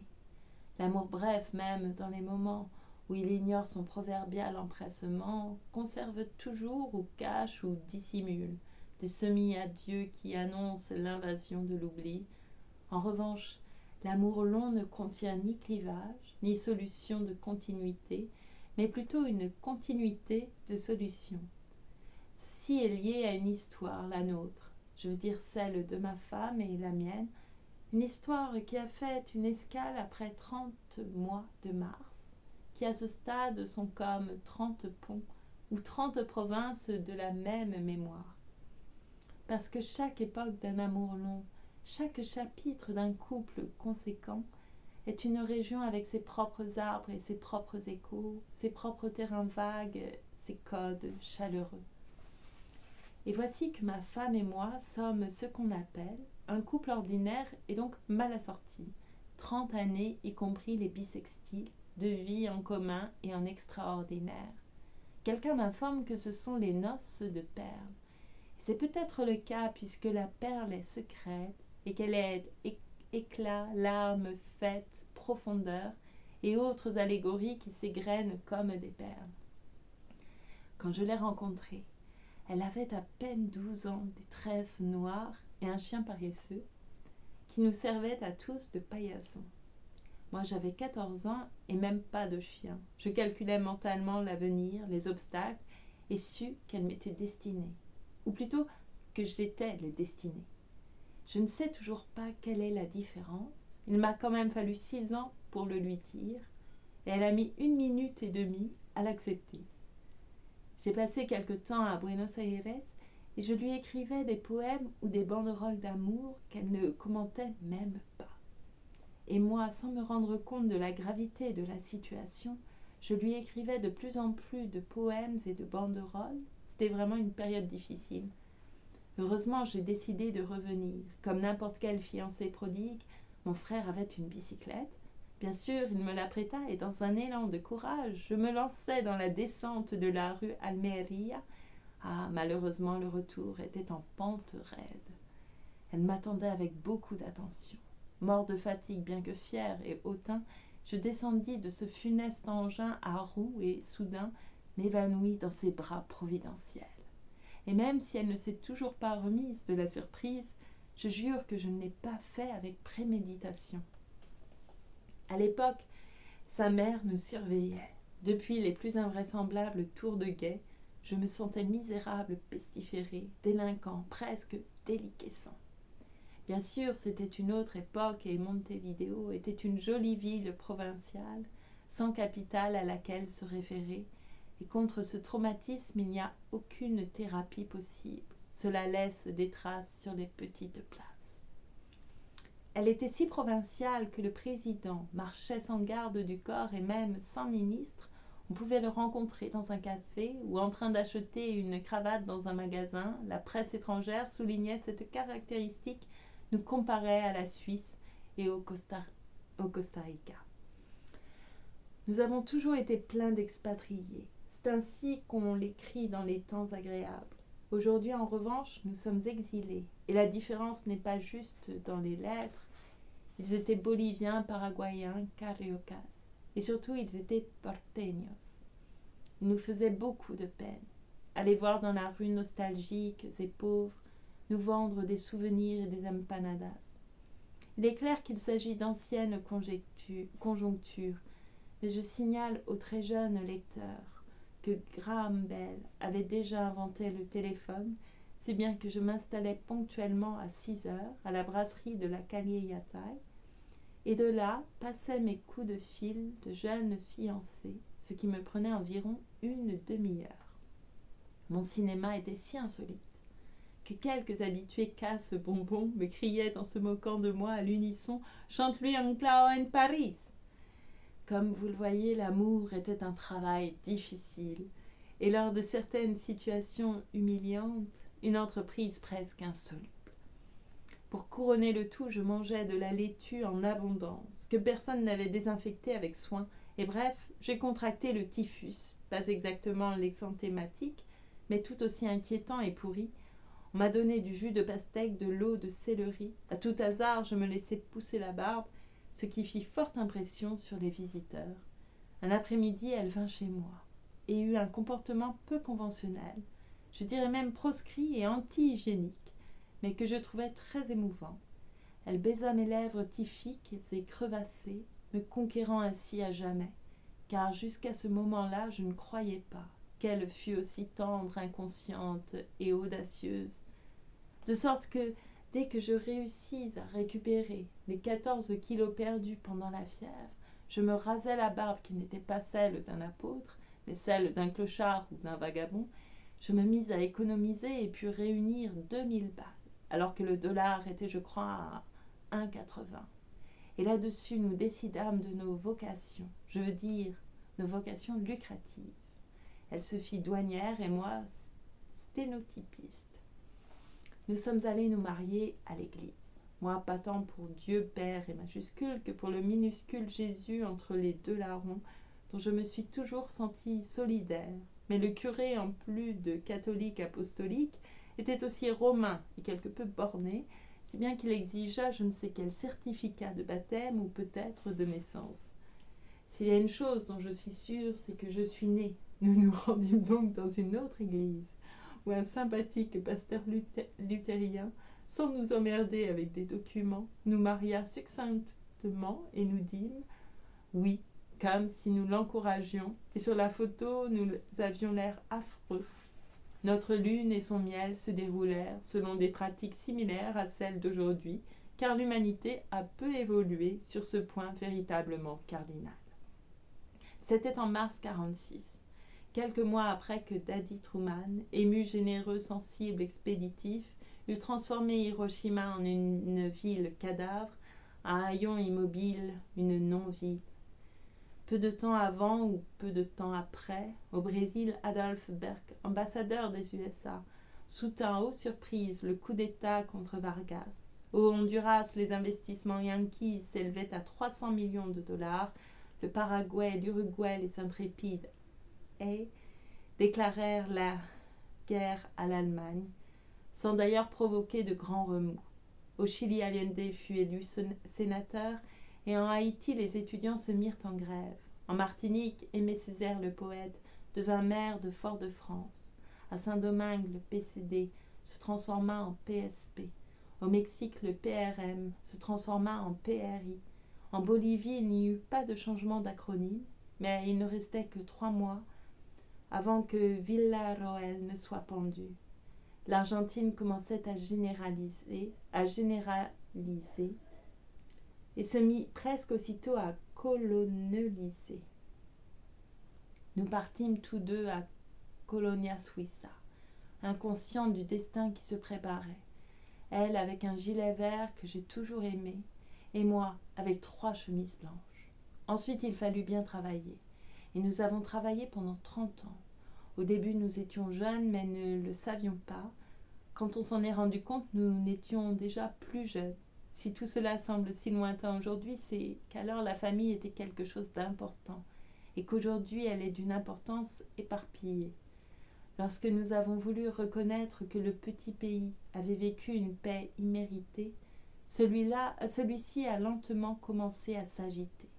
L'amour bref, même dans les moments où il ignore son proverbial empressement, conserve toujours ou cache ou dissimule des semi-adieux qui annoncent l'invasion de l'oubli. En revanche, l'amour long ne contient ni clivage, ni solution de continuité, mais plutôt une continuité de solution. Ceci est lié à une histoire, la nôtre, je veux dire celle de ma femme et la mienne, une histoire qui a fait une escale après 30 mois de mars, qui à ce stade sont comme 30 ponts ou 30 provinces de la même mémoire. Parce que chaque époque d'un amour long, chaque chapitre d'un couple conséquent est une région avec ses propres arbres et ses propres échos, ses propres terrains vagues, ses codes chaleureux. Et voici que ma femme et moi sommes ce qu'on appelle un couple ordinaire et donc mal assorti. 30 années, y compris les bissextiles, de vie en commun et en extraordinaire. Quelqu'un m'informe que ce sont les noces de perles. C'est peut-être le cas puisque la perle est secrète et qu'elle est éclat, larmes, fête, profondeur et autres allégories qui s'égrènent comme des perles. Quand je l'ai rencontrée, elle avait à peine 12 ans, des tresses noires et un chien paresseux qui nous servait à tous de paillasson. Moi j'avais 14 ans et même pas de chien. Je calculais mentalement l'avenir, les obstacles et sus qu'elle m'était destinée. Ou plutôt que j'étais le destiné. Je ne sais toujours pas quelle est la différence. Il m'a quand même fallu 6 ans pour le lui dire et elle a mis 1 minute et demie à l'accepter. J'ai passé quelque temps à Buenos Aires et je lui écrivais des poèmes ou des banderoles d'amour qu'elle ne commentait même pas. Et moi, sans me rendre compte de la gravité de la situation, je lui écrivais de plus en plus de poèmes et de banderoles. C'était vraiment une période difficile. Heureusement, j'ai décidé de revenir. Comme n'importe quel fiancé prodigue, mon frère avait une bicyclette. Bien sûr, il me la prêta et dans un élan de courage, je me lançai dans la descente de la rue Almeria. Ah, malheureusement, le retour était en pente raide. Elle m'attendait avec beaucoup d'attention. Mort de fatigue, bien que fier et hautain, je descendis de ce funeste engin à roues et, soudain, m'évanouis dans ses bras providentiels. Et même si elle ne s'est toujours pas remise de la surprise, je jure que je ne l'ai pas fait avec préméditation. À l'époque, sa mère nous surveillait. Depuis les plus invraisemblables tours de guet, je me sentais misérable, pestiféré, délinquant, presque déliquescent. Bien sûr, c'était une autre époque et Montevideo était une jolie ville provinciale, sans capitale à laquelle se référer, et contre ce traumatisme, il n'y a aucune thérapie possible. Cela laisse des traces sur les petites places. Elle était si provinciale que le président marchait sans garde du corps et même sans ministre. On pouvait le rencontrer dans un café ou en train d'acheter une cravate dans un magasin. La presse étrangère soulignait cette caractéristique, nous comparait à la Suisse et au Costa Rica. Nous avons toujours été pleins d'expatriés. C'est ainsi qu'on l'écrit dans les temps agréables. Aujourd'hui, en revanche, nous sommes exilés. Et la différence n'est pas juste dans les lettres. Ils étaient boliviens, paraguayens, cariocas. Et surtout, ils étaient porteños. Ils nous faisaient beaucoup de peine. Aller voir dans la rue nostalgiques et pauvres, nous vendre des souvenirs et des empanadas. Il est clair qu'il s'agit d'anciennes conjonctures, mais je signale aux très jeunes lecteurs que Graham Bell avait déjà inventé le téléphone, si bien que je m'installais ponctuellement à 6 heures à la brasserie de la Calle Yatay, et de là passaient mes coups de fil de jeunes fiancés, ce qui me prenait environ 1 demi-heure. Mon cinéma était si insolite que quelques habitués casse-bonbons me criaient en se moquant de moi à l'unisson « Chante-lui un clao en Paris !» Comme vous le voyez, l'amour était un travail difficile, et lors de certaines situations humiliantes, une entreprise presque insoluble. Pour couronner le tout, je mangeais de la laitue en abondance, que personne n'avait désinfectée avec soin, et bref, j'ai contracté le typhus, pas exactement l'exanthématique, mais tout aussi inquiétant et pourri. On m'a donné du jus de pastèque, de l'eau de céleri. À tout hasard, je me laissai pousser la barbe, ce qui fit forte impression sur les visiteurs. Un après-midi, elle vint chez moi et eut un comportement peu conventionnel, je dirais même proscrit et anti-hygiénique, mais que je trouvais très émouvant. Elle baisa mes lèvres typhiques et crevassées, me conquérant ainsi à jamais, car jusqu'à ce moment-là, je ne croyais pas qu'elle fût aussi tendre, inconsciente et audacieuse. De sorte que, dès que je réussis à récupérer les 14 kilos perdus pendant la fièvre, je me rasai la barbe qui n'était pas celle d'un apôtre, mais celle d'un clochard ou d'un vagabond. Je me mis à économiser et pus réunir 2000 balles, alors que le dollar était, je crois, à 1,80. Et là-dessus, nous décidâmes de nos vocations, je veux dire, nos vocations lucratives. Elle se fit douanière et moi, sténotypiste. Nous sommes allés nous marier à l'église. Moi, pas tant pour Dieu Père et majuscule que pour le minuscule Jésus entre les deux larrons, dont je me suis toujours sentie solidaire. Mais le curé, en plus de catholique apostolique, était aussi romain et quelque peu borné, si bien qu'il exigea je ne sais quel certificat de baptême ou peut-être de naissance. S'il y a une chose dont je suis sûre, c'est que je suis née. Nous nous rendîmes donc dans une autre église, où un sympathique pasteur luthérien, sans nous emmerder avec des documents, nous maria succinctement et nous dîmes oui, comme si nous l'encouragions, et sur la photo nous avions l'air affreux. Notre lune et son miel se déroulèrent selon des pratiques similaires à celles d'aujourd'hui, car l'humanité a peu évolué sur ce point véritablement cardinal. C'était en mars 1946, quelques mois après que Daddy Truman, ému, généreux, sensible, expéditif, eut transformé Hiroshima en une ville cadavre, un haillon immobile, une non-ville. Peu de temps avant ou peu de temps après, au Brésil, Adolph Berck, ambassadeur des USA, soutint aux surprises le coup d'État contre Vargas. Au Honduras, les investissements yankees s'élevaient à 300 millions de dollars. Le Paraguay, l'Uruguay, les intrépides et déclarèrent la guerre à l'Allemagne, sans d'ailleurs provoquer de grands remous. Au Chili, Allende fut élu sénateur, et en Haïti, les étudiants se mirent en grève. En Martinique, Aimé Césaire, le poète, devint maire de Fort-de-France. À Saint-Domingue, le PCD se transforma en PSP. Au Mexique, le PRM se transforma en PRI. En Bolivie, il n'y eut pas de changement d'acronyme, mais il ne restait que 3 mois avant que Villarroel ne soit pendu. L'Argentine commençait à généraliser et se mit presque aussitôt à colonialiser. Nous partîmes tous deux à Colonia Suissa, inconscients du destin qui se préparait. Elle avec un gilet vert que j'ai toujours aimé, et moi avec 3 chemises blanches. Ensuite, il fallut bien travailler, et nous avons travaillé pendant 30 ans. Au début, nous étions jeunes, mais ne le savions pas. Quand on s'en est rendu compte, nous n'étions déjà plus jeunes. Si tout cela semble si lointain aujourd'hui, c'est qu'alors la famille était quelque chose d'important, et qu'aujourd'hui elle est d'une importance éparpillée. Lorsque nous avons voulu reconnaître que le petit pays avait vécu une paix imméritée, celui-ci a lentement commencé à s'agiter.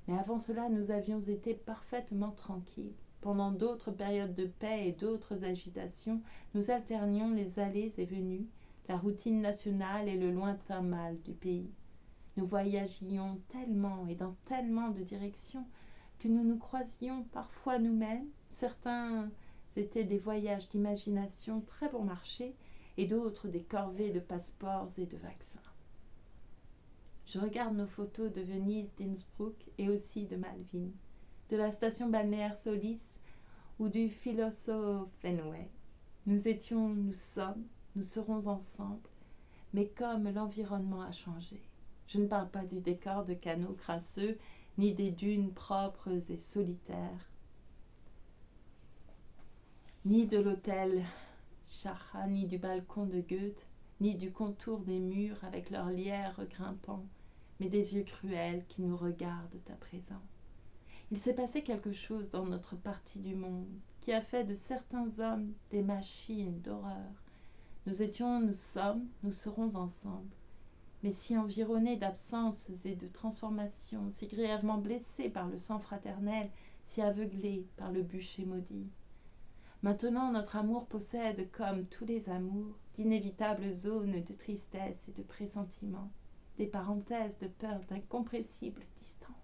Mais avant cela, nous avions été parfaitement tranquilles. Pendant d'autres périodes de paix et d'autres agitations, nous alternions les allées et venues, la routine nationale et le lointain mal du pays. Nous voyagions tellement et dans tellement de directions que nous nous croisions parfois nous-mêmes. Certains étaient des voyages d'imagination très bon marché et d'autres des corvées de passeports et de vaccins. Je regarde nos photos de Venise, d'Innsbruck et aussi de Malvines, de la station balnéaire Solis ou du Philosophe Fenway. Nous étions, nous sommes, nous serons ensemble, mais comme l'environnement a changé. Je ne parle pas du décor de canaux crasseux, ni des dunes propres et solitaires, ni de l'hôtel Schacha, ni du balcon de Goethe, ni du contour des murs avec leurs lierres grimpants, mais des yeux cruels qui nous regardent à présent. Il s'est passé quelque chose dans notre partie du monde qui a fait de certains hommes des machines d'horreur. Nous sommes, nous serons ensemble. Mais si environnés d'absences et de transformations, si grièvement blessés par le sang fraternel, si aveuglés par le bûcher maudit. Maintenant, notre amour possède, comme tous les amours, d'inévitables zones de tristesse et de pressentiment, des parenthèses de peur d'incompressible distance,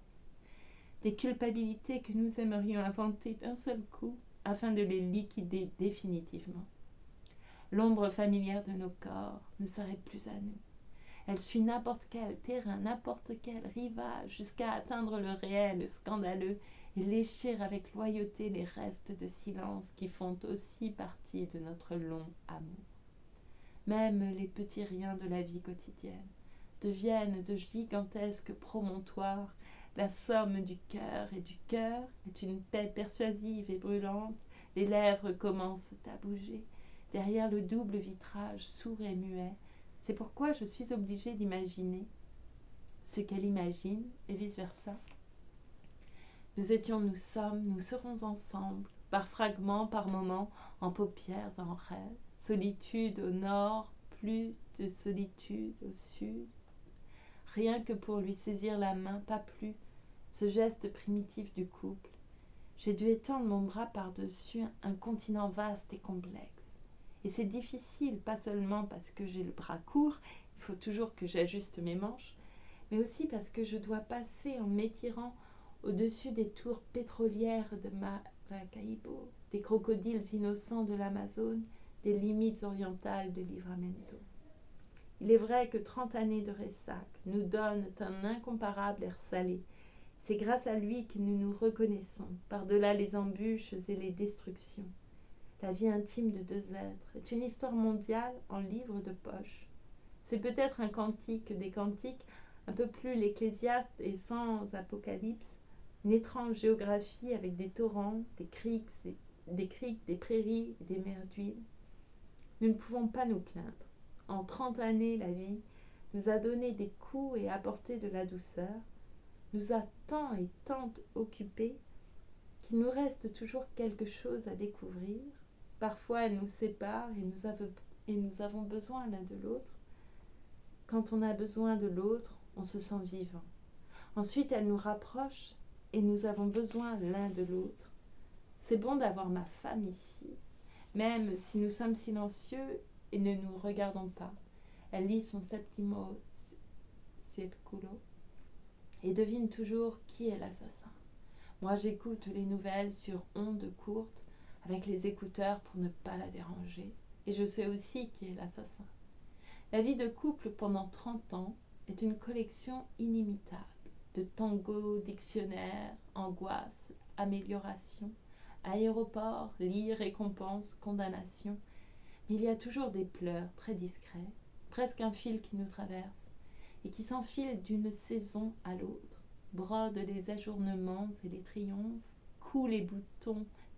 des culpabilités que nous aimerions inventer d'un seul coup afin de les liquider définitivement. L'ombre familière de nos corps ne s'arrête plus à nous. Elle suit n'importe quel terrain, n'importe quel rivage, jusqu'à atteindre le réel scandaleux et lécher avec loyauté les restes de silence qui font aussi partie de notre long amour. Même les petits riens de la vie quotidienne deviennent de gigantesques promontoires. La somme du cœur est une paix persuasive et brûlante. Les lèvres commencent à bouger. Derrière le double vitrage sourd et muet, c'est pourquoi je suis obligée d'imaginer ce qu'elle imagine et vice-versa. Nous sommes, nous serons ensemble, par fragments, par moments, en paupières, en rêve. Solitude au nord, plus de solitude au sud. Rien que pour lui saisir la main, pas plus, ce geste primitif du couple. J'ai dû étendre mon bras par-dessus un continent vaste et complexe. Et c'est difficile, pas seulement parce que j'ai le bras court, il faut toujours que j'ajuste mes manches, mais aussi parce que je dois passer en m'étirant au-dessus des tours pétrolières de Maracaibo, des crocodiles innocents de l'Amazone, des limites orientales de Livramento. Il est vrai que 30 années de ressac nous donnent un incomparable air salé. C'est grâce à lui que nous nous reconnaissons, par-delà les embûches et les destructions. La vie intime de deux êtres est une histoire mondiale en livre de poche. C'est peut-être un cantique des cantiques, un peu plus l'Ecclésiaste et sans apocalypse, une étrange géographie avec des torrents, des criques, des prairies et des mers d'huile. Nous ne pouvons pas nous plaindre. En 30 années, la vie nous a donné des coups et apporté de la douceur, nous a tant et tant occupés qu'il nous reste toujours quelque chose à découvrir. Parfois, elle nous sépare et nous avons besoin l'un de l'autre. Quand on a besoin de l'autre, on se sent vivant. Ensuite, elle nous rapproche et nous avons besoin l'un de l'autre. C'est bon d'avoir ma femme ici, même si nous sommes silencieux et ne nous regardons pas. Elle lit son Septimo Circulo et devine toujours qui est l'assassin. Moi, j'écoute les nouvelles sur ondes courtes avec les écouteurs pour ne pas la déranger. Et je sais aussi qui est l'assassin. La vie de couple pendant 30 ans est une collection inimitable de tango, dictionnaire, angoisse, amélioration, aéroport, lit, récompense, condamnation. Mais il y a toujours des pleurs très discrets, presque un fil qui nous traverse et qui s'enfile d'une saison à l'autre, brode les ajournements et les triomphes, coud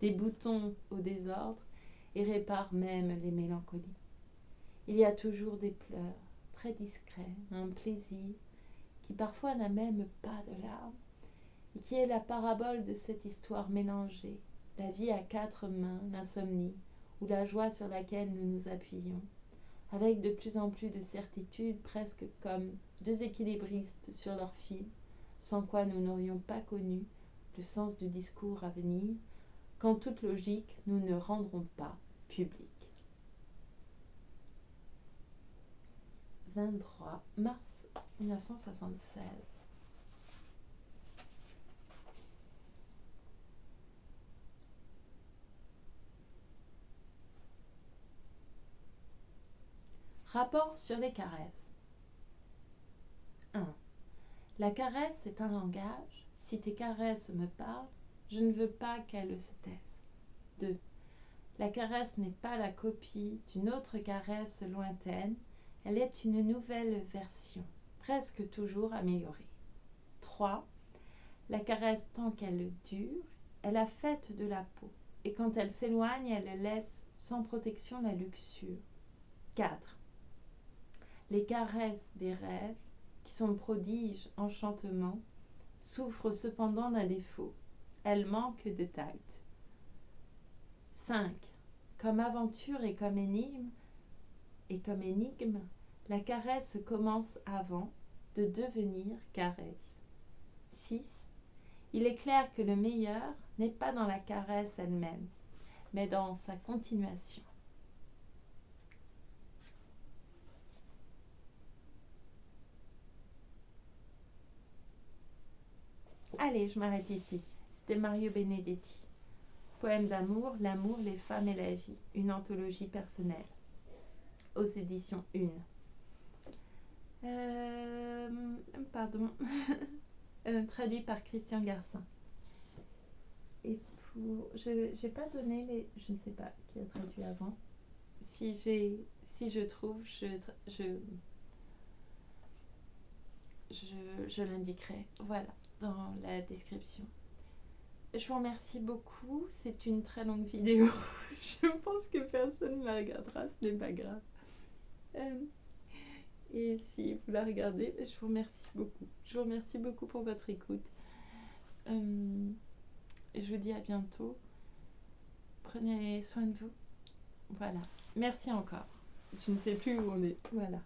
des boutons au désordre et répare même les mélancolies. Il y a toujours des pleurs, très discrets, un plaisir qui parfois n'a même pas de larmes, et qui est la parabole de cette histoire mélangée, la vie à 4 mains, l'insomnie, ou la joie sur laquelle nous nous appuyons, avec de plus en plus de certitude, presque comme 2 équilibristes sur leur fil, sans quoi nous n'aurions pas connu le sens du discours à venir, qu'en toute logique nous ne rendrons pas public. 23 mars 1976. Rapport sur les caresses. 1. La caresse est un langage. Si tes caresses me parlent, je ne veux pas qu'elles se taisent. 2. La caresse n'est pas la copie d'une autre caresse lointaine. Elle est une nouvelle version, presque toujours améliorée. 3. La caresse, tant qu'elle dure, est la fête de la peau, et quand elle s'éloigne, elle laisse sans protection la luxure. 4. Les caresses des rêves, qui sont prodiges, enchantements, souffrent cependant d'un défaut. elle manque de tact. 5. Comme aventure et comme énigme, la caresse commence avant de devenir caresse. 6. Il est clair que le meilleur n'est pas dans la caresse elle-même, mais dans sa continuation. Allez, je m'arrête ici. C'était Mario Benedetti. Poème d'amour, l'amour, les femmes et la vie. Une anthologie personnelle. Aux éditions Une. Pardon. Traduit par Christian Garcin. Et pour... Je n'ai pas donné les... Je ne sais pas qui a traduit avant. Si je trouve, je l'indiquerai. Voilà, dans la description. Je vous remercie beaucoup. C'est une très longue vidéo. Je pense que personne ne la regardera. Ce n'est pas grave. Et si vous la regardez, je vous remercie beaucoup. Je vous remercie beaucoup pour votre écoute. Je vous dis à bientôt. Prenez soin de vous. Voilà. Merci encore. Je ne sais plus où on est. Voilà.